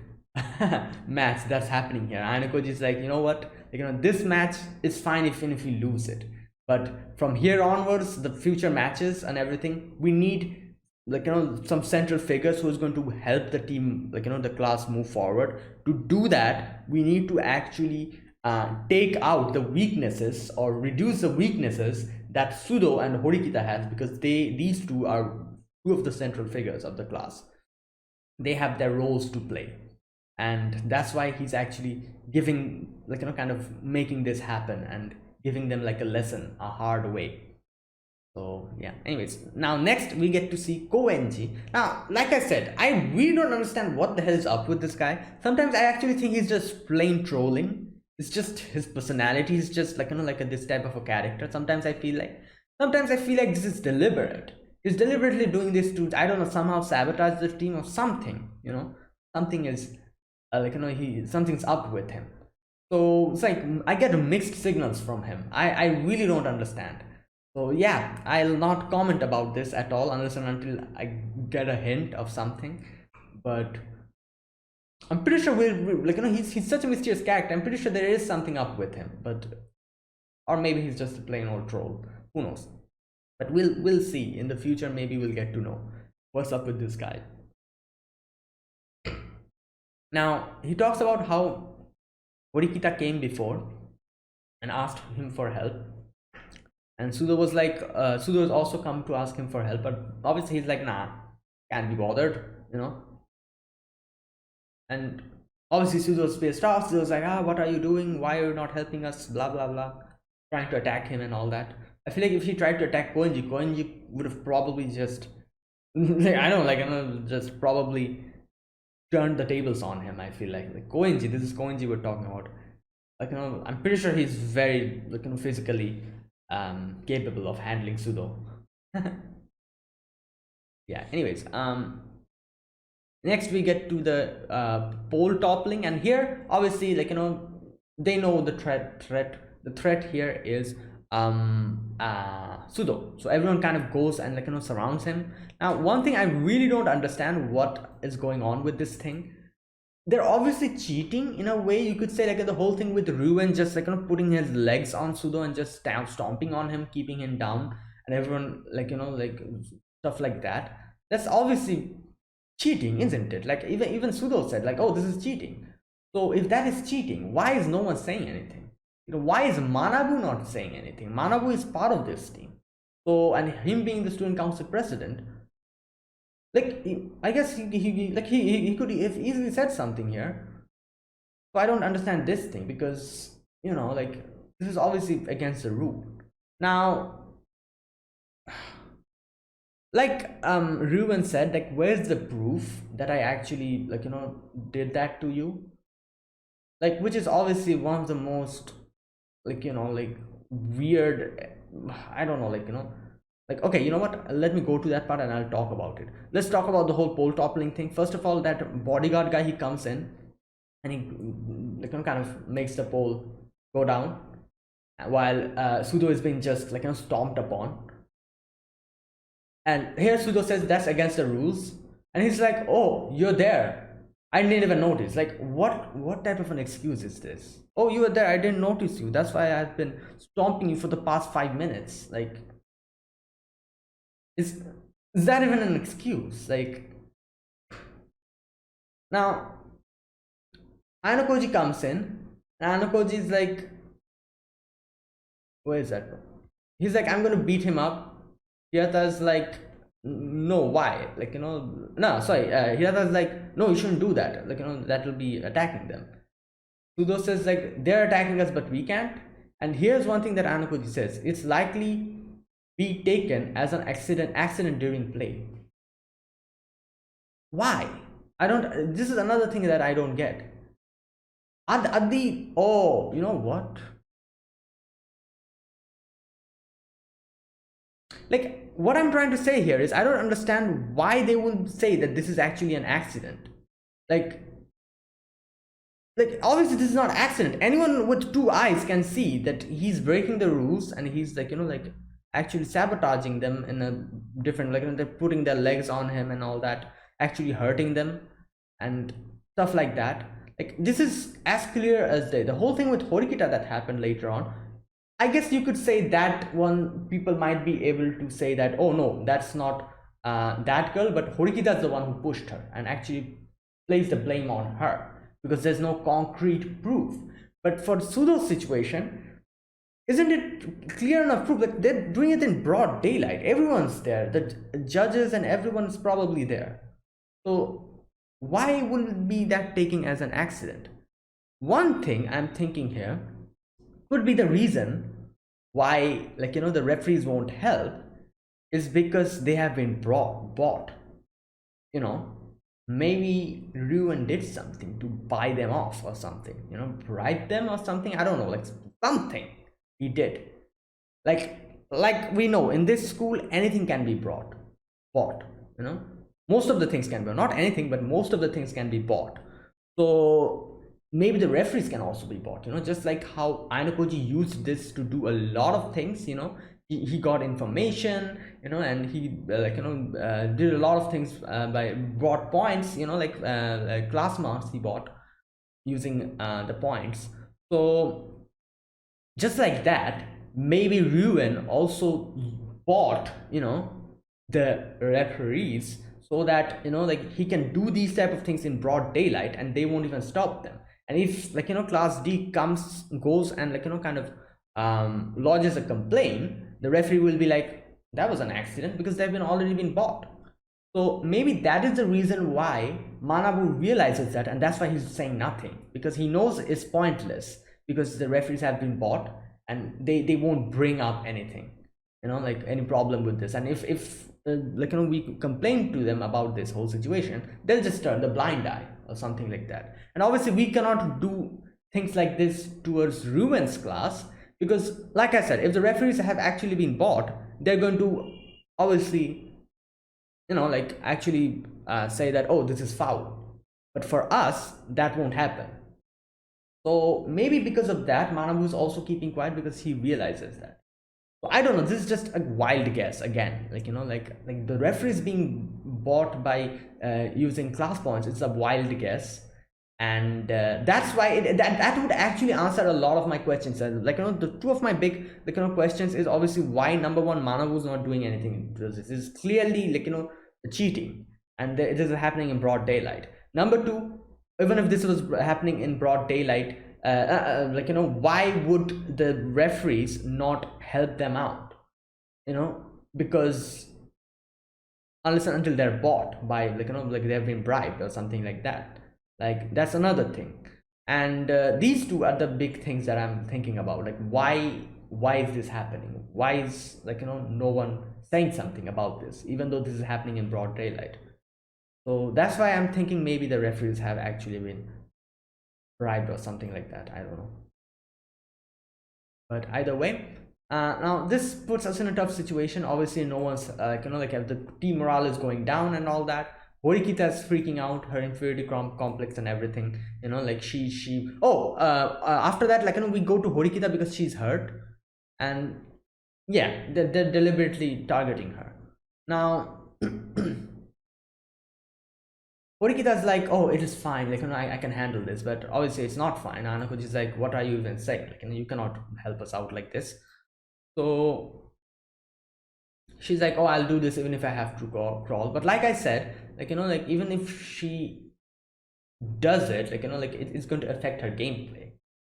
Speaker 1: match that's happening here. Ayano is like, you know what, like, this match is fine even if we lose it, but from here onwards, the future matches and everything, we need, like, some central figures who's going to help the team, like, the class move forward. To do that, we need to actually take out the weaknesses or reduce the weaknesses that Sudo and Horikita has, because these two are two of the central figures of the class. They have their roles to play, and that's why he's actually giving, like, kind of making this happen and giving them like a lesson a hard way. So yeah, anyways, now next we get to see Koenji. Now, like I said, I really don't understand what the hell is up with this guy. Sometimes I actually think he's just plain trolling. It's just his personality is just like, like this type of a character. Sometimes I feel like this is deliberate. He's deliberately doing this to, I don't know, somehow sabotage the team or something. Something is like, something's up with him. So it's like I get mixed signals from him. I really don't understand. So yeah, I'll not comment about this at all unless and until I get a hint of something. But I'm pretty sure like, he's such a mysterious character. I'm pretty sure there is something up with him, but or maybe he's just a plain old troll. Who knows? But we'll see in the future. Maybe we'll get to know what's up with this guy. Now he talks about how Horikita came before and asked him for help, and Sudo was like, Sudo has also come to ask him for help, but obviously he's like, nah, can't be bothered. And obviously Sudo's pissed off. Sudo's like, what are you doing? Why are you not helping us? Blah blah blah, trying to attack him and all that. I feel like if he tried to attack Koenji would have probably just I don't know, like, just probably turned the tables on him. I feel like Koenji, this is Koenji we're talking about. Like, I'm pretty sure he's very, like, physically capable of handling Sudo. Yeah, anyways, next we get to the pole toppling, and here obviously, like, they know the threat here is Sudo. So everyone kind of goes and, like, surrounds him. Now, one thing I really don't understand what is going on with this thing. They're obviously cheating in a way, you could say, like the whole thing with Ruin just, like, putting his legs on Sudo and just stomping on him, keeping him down, and everyone, like, like stuff like that. That's obviously cheating, isn't it? Like, even Sudo said, like, oh, this is cheating. So if that is cheating, why is no one saying anything? Why is Manabu not saying anything? Manabu is part of this team. So, and him being the student council president, like, I guess he could have easily said something here. So I don't understand this thing, because like, this is obviously against the rule. Now, like, Ruben said, like, where's the proof that I actually, like, did that to you? Like, which is obviously one of the most, like, like, weird, I don't know, like, like, okay, you know what, let me go to that part and I'll talk about it. Let's talk about the whole pole toppling thing. First of all, that bodyguard guy, he comes in and he, kind of makes the pole go down, while Sudo is being just stomped upon. And here Sudo says that's against the rules, and he's like, "Oh, you're there. I didn't even notice." Like, what type of an excuse is this? "Oh, you were there. I didn't notice you. That's why I've been stomping you for the past 5 minutes." Like, is that even an excuse? Like, now Anakoji comes in, and Anakoji is like, where is that? He's like, "I'm gonna beat him up." Hirata's like, "No, why?" Like, no, sorry. Hirata's like, "No, you shouldn't do that. Like, that will be attacking them." Sudo says like, "They're attacking us, but we can't." And here's one thing that Anakoji says: "It's likely be taken as an accident during play." Why? I don't. This is another thing that I don't get. Are the oh, you know what? Like, what I'm trying to say here is, I don't understand why they would say that this is actually an accident. Like, obviously this is not accident. Anyone with two eyes can see that he's breaking the rules, and he's actually sabotaging them in a different, they're putting their legs on him and all that, actually hurting them and stuff like that. Like, this is as clear as day. The whole thing with Horikita that happened later on, I guess you could say that one, people might be able to say that, "Oh no, that's not that girl," but Horikita's the one who pushed her and actually placed the blame on her, because there's no concrete proof. But for Sudo's situation, isn't it clear enough proof? Like, they're doing it in broad daylight. Everyone's there. The judges and everyone's probably there. So why would it be that taking as an accident? One thing I'm thinking here could be the reason why, the referees won't help, is because they have been bought. Maybe Ruin did something to buy them off or something, bribe them or something. I don't know, like something he did. Like we know, in this school anything can be bought. Most of the things can be, not anything, but most of the things can be bought. So maybe the referees can also be bought, just like how Ainokoji used this to do a lot of things. He got information, and he did a lot of things by brought points, like class marks he bought using the points. So just like that, maybe Ruin also bought, the referees, so that he can do these type of things in broad daylight and they won't even stop them. And if class D goes and kind of lodges a complaint, the referee will be like, "That was an accident," because they've already been bought. So maybe that is the reason why Manabu realizes that, and that's why he's saying nothing, because he knows it's pointless, because the referees have been bought and they won't bring up anything, any problem with this. And if we complain to them about this whole situation, they'll just turn the blind eye or something like that. And obviously we cannot do things like this towards Ruben's class, because like I said, if the referees have actually been bought, they're going to obviously actually say that, "Oh, this is foul." But for us, that won't happen. So maybe because of that, Manabu is also keeping quiet, because he realizes that. So I don't know, this is just a wild guess again. Like the referees being bought by using class points, it's a wild guess. And that's why that would actually answer a lot of my questions. And the two of my big questions is obviously why, number one, Manabu is not doing anything. This is clearly cheating, and it is happening in broad daylight. Number two, even if this was happening in broad daylight, why would the referees not help them out? Because unless and until they're bought by they've been bribed or something like that. That's another thing. And these two are the big things that I'm thinking about. Like, why is this happening? Why is no one saying something about this, even though this is happening in broad daylight? So that's why I'm thinking maybe the referees have actually been bribed or something like that. I don't know. But either way, now this puts us in a tough situation. Obviously no one's if the team morale is going down and all that, Horikita's freaking out, her inferiority complex and everything. Like she. Oh, after that, like we go to Horikita because she's hurt, and yeah, they're deliberately targeting her. Now, Horikita's like, oh, it is fine, like I can handle this, but obviously it's not fine. Anakoji's like, what are you even saying? Like, you cannot help us out like this. So she's like, oh, I'll do this even if I have to crawl. But like I said, like like even if she does it, like like it's going to affect her gameplay.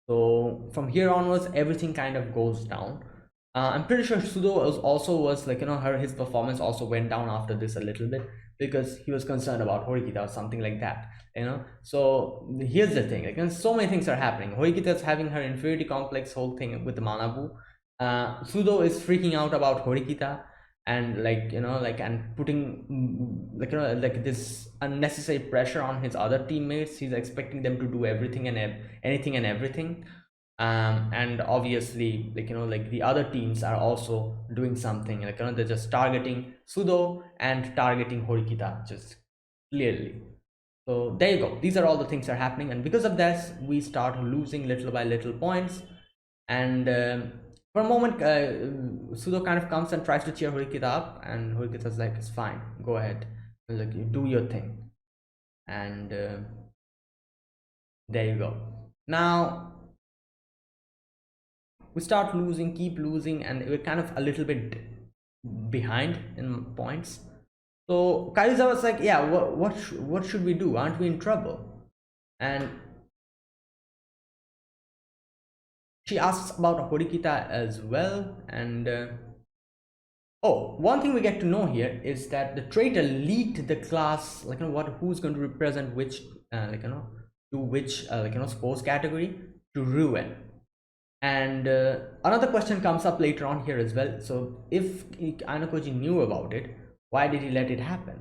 Speaker 1: So from here onwards, everything kind of goes down. I'm pretty sure Sudo was like his performance also went down after this a little bit, because he was concerned about Horikita or something like that. So here's the thing, like so many things are happening. Horikita is having her inferiority complex whole thing with the Manabu. Sudo is freaking out about Horikita, and like and putting like this unnecessary pressure on his other teammates. He's expecting them to do everything and anything and everything. And obviously, like like the other teams are also doing something, like they're just targeting Sudo and targeting Horikita just clearly. So there you go, these are all the things that are happening, and because of this we start losing little by little points. And for a moment, Sudo kind of comes and tries to cheer Horikita up, and Horikita's like, it's fine, go ahead, like you do your thing. And there you go. Now we start losing, keep losing, and we're kind of a little bit behind in points. So Kaiza was like, yeah, what should we do? Aren't we in trouble? And she asks about Horikita as well. And oh, one thing we get to know here is that the traitor leaked the class, like who's going to represent which to which sports category to Ruin. And another question comes up later on here as well. So if Anakoji knew about it, why did he let it happen?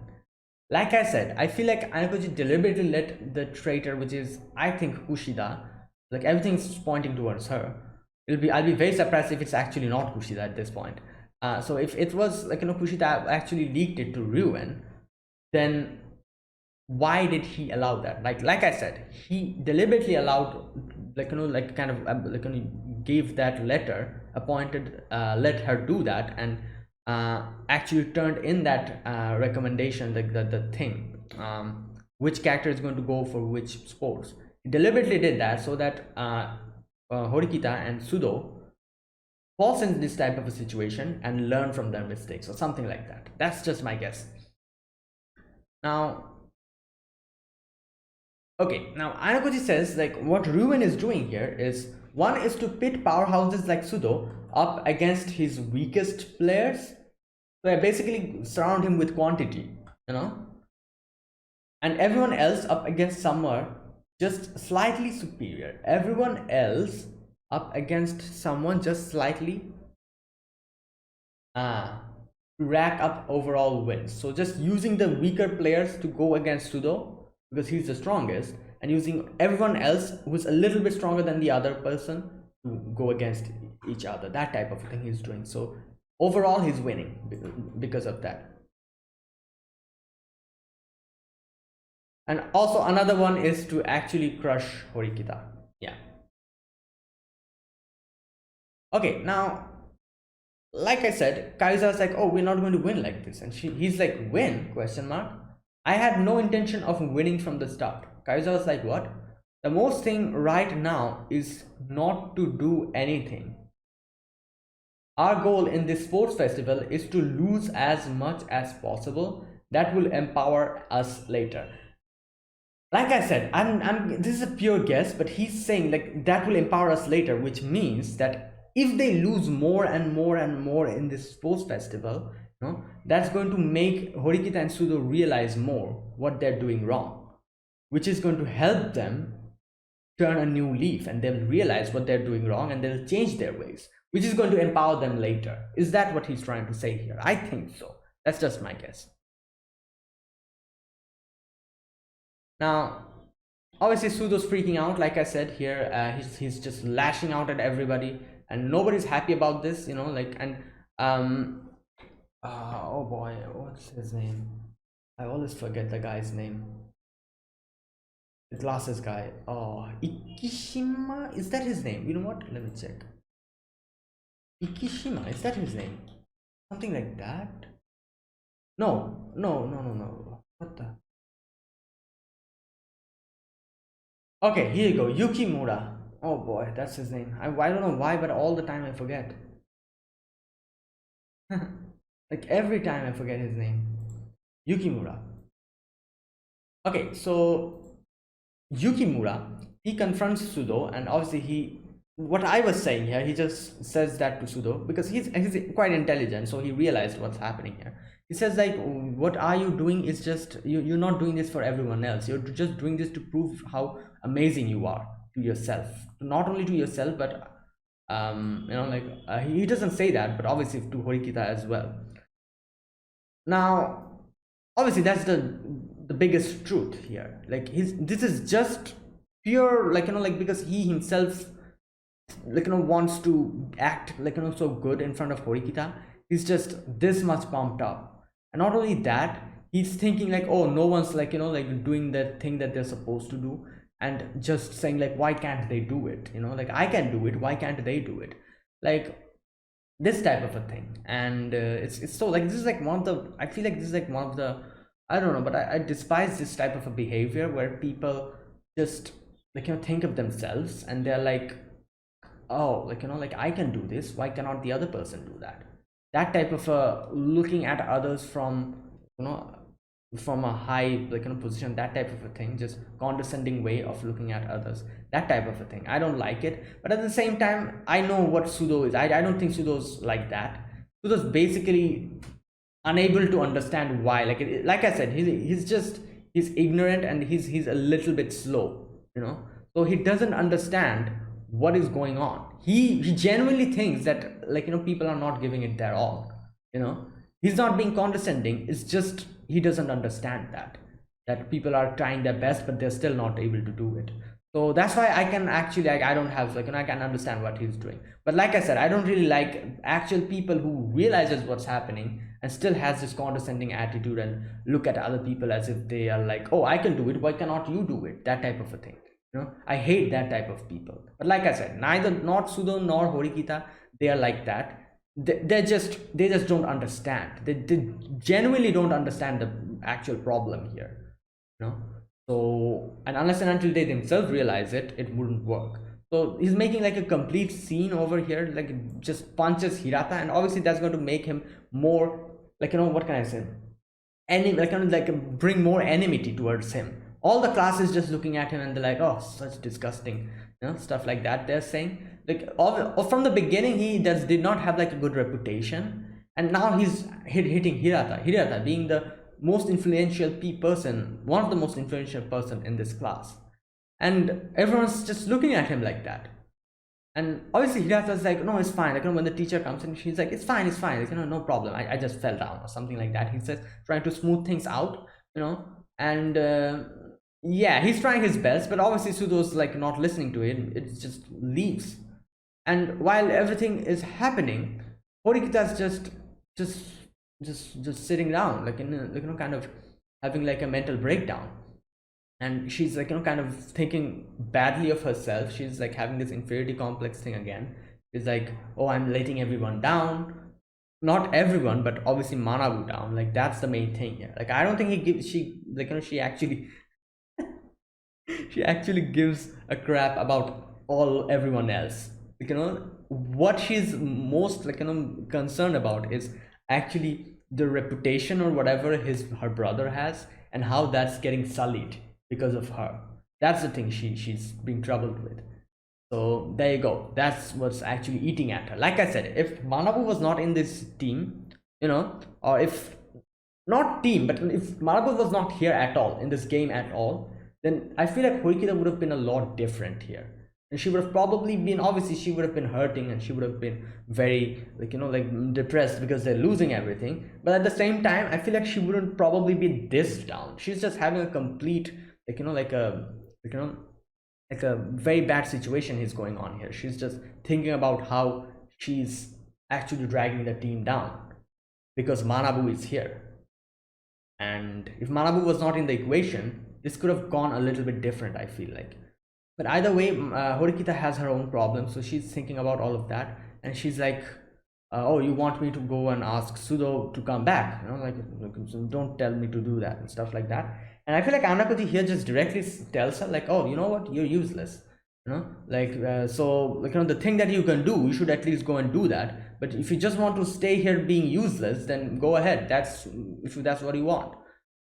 Speaker 1: Like I said, I feel like Anakoji deliberately let the traitor, which is I think Kushida, like everything's pointing towards her. I'll be very surprised if it's actually not Kushida at this point. So if it was like Kushida actually leaked it to Ruin, then why did he allow that? Like I said, he deliberately allowed, like kind of gave that letter, appointed, let her do that, and actually turned in that recommendation, like the thing, which character is going to go for which sports. He deliberately did that so that Horikita and Sudo falls in this type of a situation and learn from their mistakes or something like that. That's just my guess. Now, okay, now Anakoji says like what Ruin is doing here is, one is to pit powerhouses like Sudo up against his weakest players. So I basically surround him with quantity, and everyone else up against someone just slightly superior. Everyone else up against someone just slightly to rack up overall wins. So just using the weaker players to go against Sudo because he's the strongest, and using everyone else who's a little bit stronger than the other person to go against each other. That type of thing he's doing. So overall he's winning because of that. And also another one is to actually crush Horikita. Yeah. Okay, now like I said, Kaiza's like, oh, we're not going to win like this. And he's like, win? Question mark. I had no intention of winning from the start. Kaiza was like, what? The most thing right now is not to do anything. Our goal in this sports festival is to lose as much as possible. That will empower us later. Like I said, this is a pure guess, but he's saying like that will empower us later, which means that if they lose more and more and more in this sports festival, that's going to make Horikita and Sudo realize more what they're doing wrong, which is going to help them turn a new leaf, and they'll realize what they're doing wrong and they'll change their ways, which is going to empower them later. Is that what he's trying to say here? I think so. That's just my guess. Now, obviously Sudo's freaking out. Like I said here, he's just lashing out at everybody, and nobody's happy about this, and oh boy, what's his name? I always forget the guy's name. The glasses guy. Oh, Ikishima? Is that his name? You know what? Let me check. Ikishima, is that his name? Something like that? No, no, no, no, no. What the? Okay, here you go. Yukimura. Oh boy, that's his name. I don't know why, but all the time I forget. Like every time I forget his name. Yukimura. Okay, so Yukimura, he confronts Sudo, and obviously what I was saying here, he just says that to Sudo because he's quite intelligent, so he realized what's happening here. He says like, what are you doing is just, you're not doing this for everyone else. You're just doing this to prove how amazing you are to yourself, not only to yourself, but like he doesn't say that, but obviously to Horikita as well. Now, obviously that's the biggest truth here. Like this is just pure, like like because he himself wants to act so good in front of Horikita. He's just this much pumped up, and not only that, he's thinking like, oh, no one's like doing that thing that they're supposed to do, and just saying like, why can't they do it? Like I can do it, why can't they do it? Like this type of a thing. And it's so like, this is like one of the, I feel like this is like one of the, I don't know, but I despise this type of a behavior where people just think of themselves and they're like, oh, like I can do this, why cannot the other person do that? That type of looking at others from you know from a high position, that type of a thing, just condescending way of looking at others, that type of a thing, I don't like it. But at the same time, I know what Sudo is. I don't think Sudo's like that. Sudo's basically unable to understand why, like I said, he's ignorant, and he's a little bit slow, so he doesn't understand what is going on. He genuinely thinks that people are not giving it their all. He's not being condescending, it's just he doesn't understand that people are trying their best, but they're still not able to do it. So that's why I can actually, I don't have I can understand what he's doing. But like I said, I don't really like actual people who realizes what's happening and still has this condescending attitude and look at other people as if they are like, oh, I can do it, why cannot you do it? That type of a thing. I hate that type of people. But like I said, neither not Sudo nor Horikita, they are like that. They just don't understand. They genuinely don't understand the actual problem here. So, and unless and until they themselves realize it, it wouldn't work. So he's making like a complete scene over here, like just punches Hirata, and obviously that's going to make him more what can I say, bring more enmity towards him. All the class is just looking at him and they're like, oh, such disgusting, stuff like that they're saying. Like from the beginning, he did not have like a good reputation, and now he's hitting Hirata being the most influential person, one of the most influential person in this class, and everyone's just looking at him like that. And obviously Hirata's like, no, it's fine, when the teacher comes in, she's like, it's fine, no problem, I just fell down or something like that. He says, trying to smooth things out, and yeah, he's trying his best, but obviously Sudo's like not listening to it. It just leaves. And while everything is happening, Horikita's just sitting down, kind of having like a mental breakdown. And she's kind of thinking badly of herself. She's like having this inferiority complex thing again. It's like, oh, I'm letting everyone down. Not everyone, but obviously Manabu down. Like that's the main thing here. Like I don't think she actually she actually gives a crap about everyone else. What she's most concerned about is actually the reputation or whatever her brother has, and how that's getting sullied because of her. That's the thing she's being troubled with. So there you go, that's what's actually eating at her. Like I said, if Manabu was not in this team, or if not team, but if Manabu was not here at all in this game at all, then I feel like Horikita would have been a lot different here. And she would have probably been, obviously she would have been hurting, and she would have been very depressed because they're losing everything. But at the same time, I feel like she wouldn't probably be this down. She's just having a complete like a very bad situation is going on here. She's just thinking about how she's actually dragging the team down because Manabu is here. And if Manabu was not in the equation, this could have gone a little bit different, I feel like. But either way, Horikita has her own problems, so she's thinking about all of that, and she's like, "Oh, you want me to go and ask Sudo to come back? You know, like don't tell me to do that and stuff like that." And I feel like Anakuji here just directly tells her, like, "Oh, you know what? You're useless. You know, like so, like the thing that you can do, you should at least go and do that. But if you just want to stay here being useless, then go ahead. That's what you want."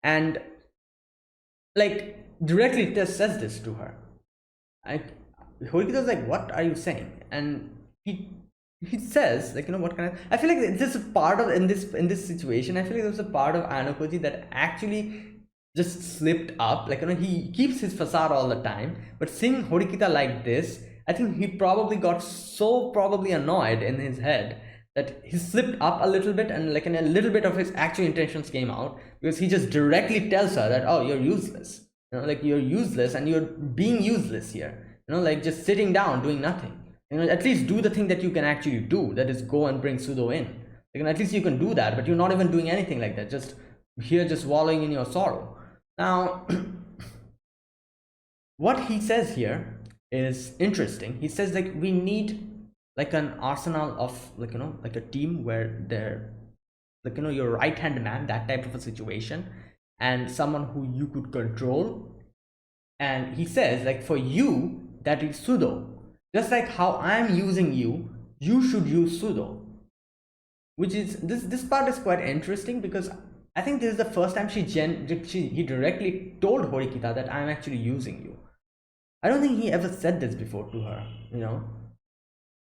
Speaker 1: And like directly just says this to her. I Horikita's like, "What are you saying?" And he says, like, what kind of, I feel like this is a part of, in this situation, I feel like there's a part of Anakoji that actually just slipped up. Like, he keeps his facade all the time, but seeing Horikita like this, I think he probably got so probably annoyed in his head that he slipped up a little bit, and like a little bit of his actual intentions came out, because he just directly tells her that, "Oh, you're useless. Like you're useless, and you're being useless here. Like just sitting down doing nothing. At least do the thing that you can actually do, that is go and bring Sudo in. At least you can do that, but you're not even doing anything like that, just here, just wallowing in your sorrow." Now what he says here is interesting. He says, like, we need like an arsenal of, like, like a team where they're like, your right hand man, that type of a situation, and someone who you could control. And he says, like, for you, that is Sudo. Just like how I'm using you, you should use Sudo. Which is, this part is quite interesting, because I think this is the first time he directly told Horikita that I'm actually using you. I don't think he ever said this before to her,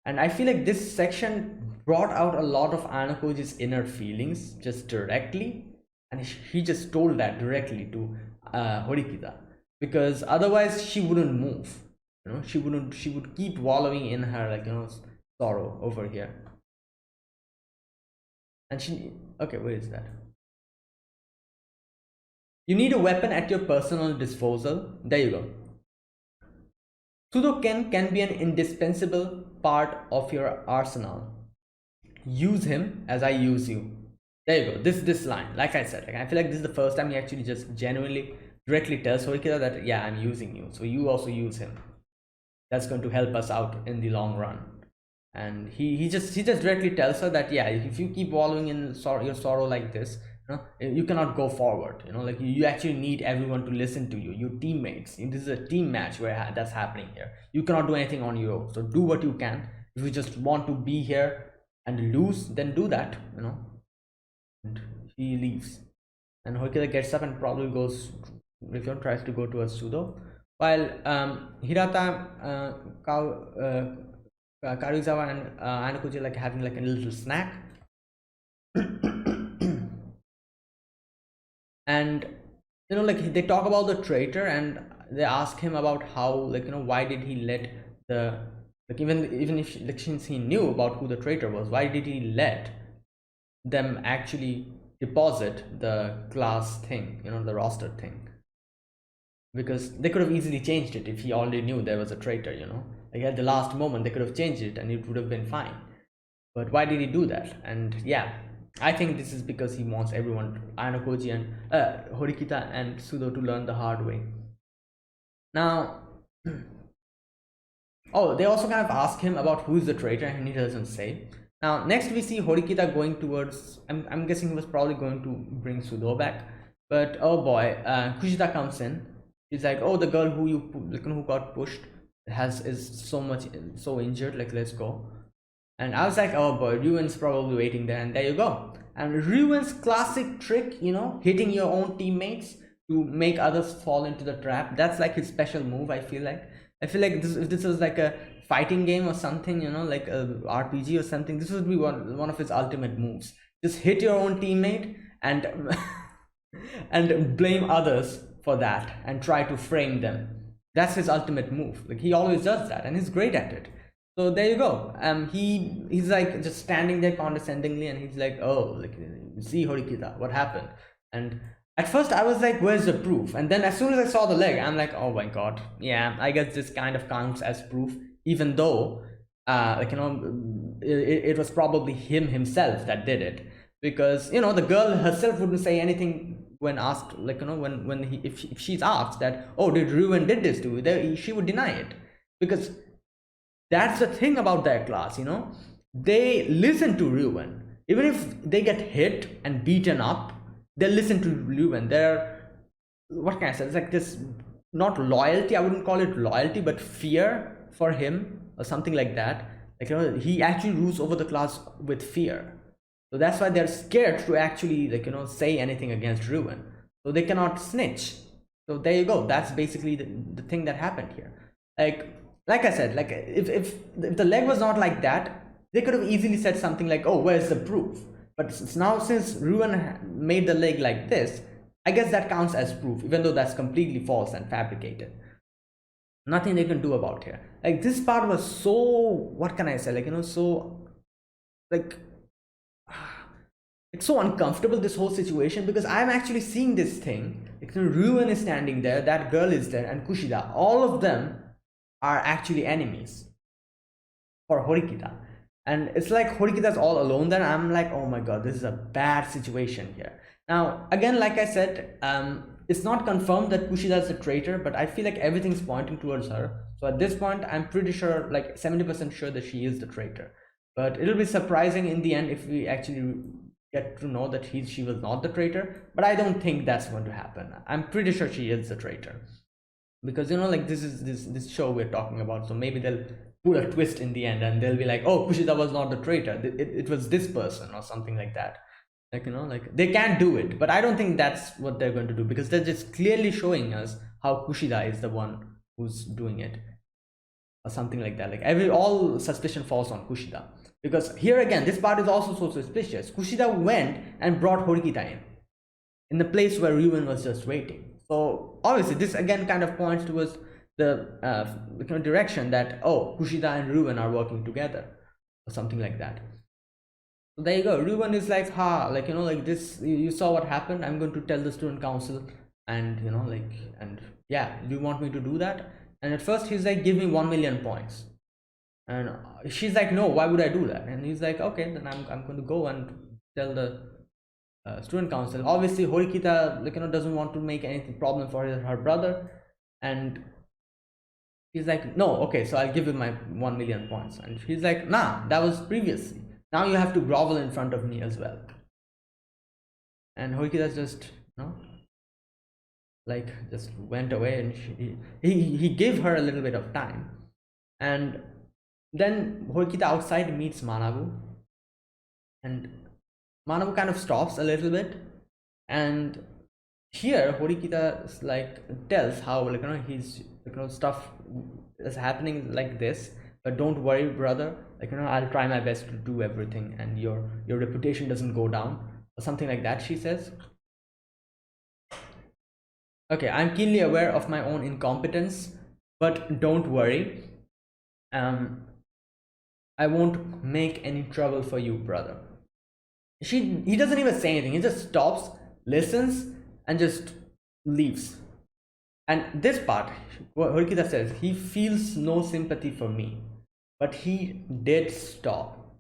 Speaker 1: And I feel like this section brought out a lot of Anakoji's inner feelings just directly, and he just told that directly to Horikita, because otherwise she wouldn't move. She would keep wallowing in her, like, sorrow over here. And okay, where is that? You need a weapon at your personal disposal. There you go. Sudoken can be an indispensable part of your arsenal. Use him as I use you. There you go. This line, like I said, like, I feel like this is the first time he actually just genuinely directly tells Horikita that, yeah, I'm using you, so you also use him. That's going to help us out in the long run. And he just directly tells her that, yeah, if you keep wallowing in your sorrow like this, you cannot go forward. Like you actually need everyone to listen to you, your teammates. This is a team match where that's happening here. You cannot do anything on your own, so do what you can. If you just want to be here and lose, then do that. And he leaves, and Horikita gets up and probably goes, tries to go to a Sudo, while Hirata, Karuizawa and Anakuji like having like a little snack. And like they talk about the traitor, and they ask him about how, like, why did he let the, like, even if like, since he knew about who the traitor was, why did he let them actually deposit the class thing, the roster thing? Because they could have easily changed it if he already knew there was a traitor. Like at the last moment they could have changed it and it would have been fine. But why did he do that? And yeah, I think this is because he wants everyone, Anakoji and Horikita and Sudo, to learn the hard way. Now oh, they also kind of ask him about who is the traitor, and he doesn't say. Now next we see Horikita going towards, I'm guessing he was probably going to bring Sudo back, but oh boy, Kushida comes in. He's like, "Oh, the girl who got pushed is so injured, like, let's go." And I was like, "Oh boy, Ruin's probably waiting there," and there you go. And Ruin's classic trick, hitting your own teammates to make others fall into the trap. That's like his special move, I feel like. If this was like a fighting game or something, like a RPG or something, this would be one of his ultimate moves. Just hit your own teammate and and blame others for that and try to frame them. That's his ultimate move. Like, he always does that, and he's great at it. So there you go. He's like just standing there condescendingly, and he's like, "Oh, like, see, Horikita, what happened?" And at first I was like, "Where's the proof?" And then as soon as I saw the leg, I'm like, "Oh my god, yeah, I guess this kind of counts as proof," even though it was probably himself that did it, because the girl herself wouldn't say anything when asked, like, if she's asked that, oh, did Ruin did this to you, she would deny it, because that's the thing about their class, they listen to Ruin. Even if they get hit and beaten up, they listen to Ruin. They're, what can I say, it's like this, not loyalty, I wouldn't call it loyalty, but fear for him or something like that. Like, he actually rules over the class with fear. So that's why they're scared to actually, like, say anything against Ruin. So they cannot snitch. So there you go. That's basically the thing that happened here. Like I said, like, if the leg was not like that, they could have easily said something like, oh, where's the proof? But now, since Ruin made the leg like this, I guess that counts as proof, even though that's completely false and fabricated. Nothing they can do about here. Like, this part was so, what can I say, like, so, like, it's so uncomfortable, this whole situation, because I'm actually seeing this thing. Like, Ruin is standing there, that girl is there, and Kushida, all of them are actually enemies for Horikita. And it's like Horikita's all alone there. I'm like, oh my god, this is a bad situation here. Now, again, like I said, it's not confirmed that Kushida is a traitor, but I feel like everything's pointing towards her. So at this point, I'm pretty sure, like 70% sure, that she is the traitor. But it'll be surprising in the end if we actually get to know that she was not the traitor. But I don't think that's going to happen. I'm pretty sure she is the traitor, because like, this is this show we're talking about. So maybe they'll pull a twist in the end and they'll be like, oh, Kushida was not the traitor, it was this person or something like that. Like, like, they can't do it, but I don't think that's what they're going to do, because they're just clearly showing us how Kushida is the one who's doing it or something like that. Like, all suspicion falls on Kushida, because here again, this part is also so suspicious. Kushida went and brought Horikita in the place where Ruin was just waiting. So obviously this again kind of points towards the direction that, oh, Kushida and Ruin are working together or something like that. So there you go. Ruin is like, like, like this, you saw what happened, I'm going to tell the student council, and like, and yeah, do you want me to do that? And at first he's like, give me 1 million points, and she's like, no, why would I do that? And he's like, okay, then I'm going to go and tell the student council. Obviously Horikita, like, doesn't want to make anything problem for her brother, and he's like, no, okay, so I'll give you my 1 million points. And she's like, nah, that was previously, now you have to grovel in front of me as well. And Horikita just, like, just went away, and he gave her a little bit of time. And then Horikita outside meets Manabu, and Manabu kind of stops a little bit, and here Horikita like tells how, like, he's, stuff is happening like this, but don't worry, brother, like, I'll try my best to do everything, and your reputation doesn't go down, or something like that, she says. Okay, I'm keenly aware of my own incompetence, but don't worry, I won't make any trouble for you, brother. He doesn't even say anything, he just stops, listens, and just leaves. And this part, what Horikita says, he feels no sympathy for me, but he did stop.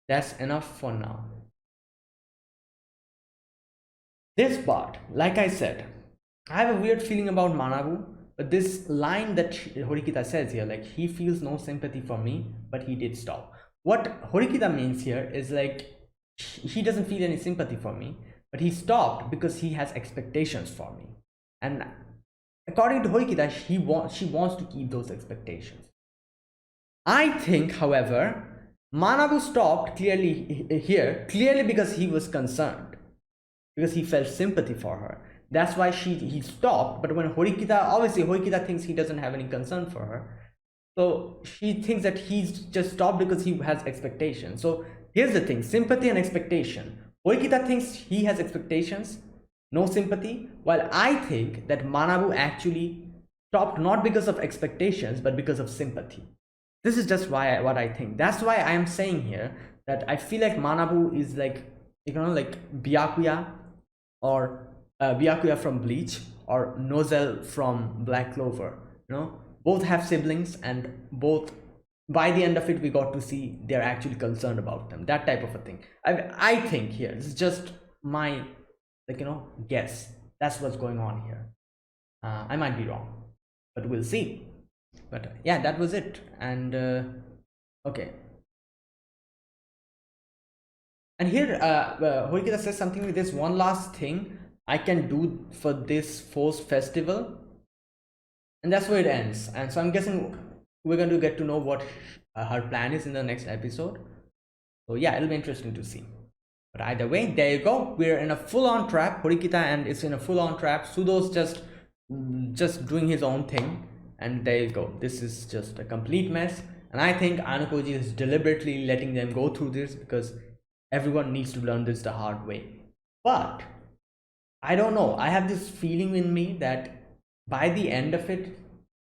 Speaker 1: That's enough for now. This part, like I said, I have a weird feeling about Manabu, but this line that Horikita says here, like, he feels no sympathy for me, but he did stop. What Horikita means here is, like, he doesn't feel any sympathy for me, but he stopped because he has expectations for me. And according to Horikita, she wants to keep those expectations. I think, however, Manabu stopped clearly because he was concerned, because he felt sympathy for her. That's why he stopped. But when Horikita thinks he doesn't have any concern for her, so she thinks that he's just stopped because he has expectations. So here's the thing, sympathy and expectation. Horikita thinks he has expectations, no sympathy, while I think that Manabu actually stopped not because of expectations, but because of sympathy. This is just what I think. That's why I am saying here that I feel like Manabu is like, like Byakuya, or Byakuya from Bleach, or Nozel from Black Clover. Both have siblings, and both, by the end of it, we got to see they're actually concerned about them. That type of a thing. I think here, this is just my like, guess. That's what's going on here. I might be wrong, but we'll see. But yeah, that was it. And okay. And here, Horikita says something with this one last thing I can do for this forced festival, and that's where it ends. And so I'm guessing we're going to get to know what her plan is in the next episode. So yeah, it'll be interesting to see. But either way, there you go. We're in a full-on trap. Horikita and is in a full-on trap. Sudo's just doing his own thing, and there you go. This is just a complete mess. And I think Anukoji is deliberately letting them go through this because everyone needs to learn this the hard way. But I don't know. I have this feeling in me that by the end of it,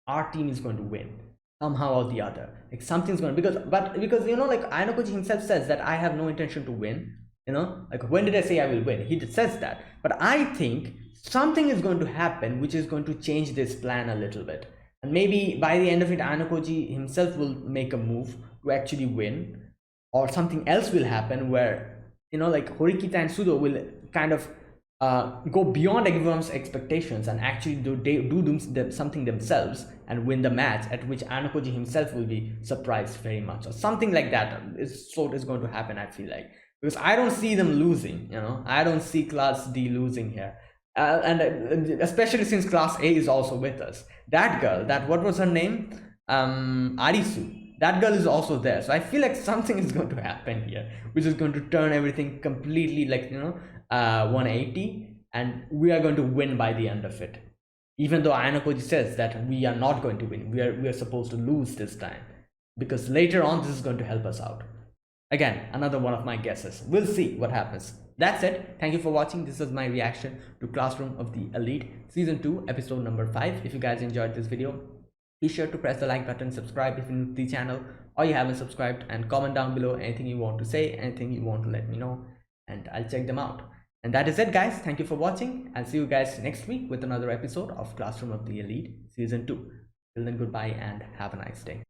Speaker 1: our team is going to win somehow or the other. Like something's going to, because like Ainokoji himself says that I have no intention to win. Like when did I say I will win? He says that. But I think something is going to happen which is going to change this plan a little bit. And maybe by the end of it, Ainokoji himself will make a move to actually win, or something else will happen where like Horikita and Sudo will kind of go beyond everyone's expectations and actually do something themselves and win the match, at which Anukoji himself will be surprised very much, or something like that is going to happen, I feel like, because I don't see them losing. I don't see Class D losing here, and especially since Class A is also with us. That girl, what was her name, Arisu, that girl is also there. So I feel like something is going to happen here which is going to turn everything completely, like 180, and we are going to win by the end of it, even though Ainokoji says that we are not going to win. We are supposed to lose this time, because later on this is going to help us out. Again, another one of my guesses. We'll see what happens. That's it. Thank you for watching. This is my reaction to Classroom of the Elite Season 2 episode number 5. If you guys enjoyed this video, be sure to press the like button, subscribe if you're new to the channel or you haven't subscribed, and comment down below anything you want to say, anything you want to let me know, and I'll check them out. And that is it, guys. Thank you for watching. I'll see you guys next week with another episode of Classroom of the Elite Season 2. Till then, goodbye and have a nice day.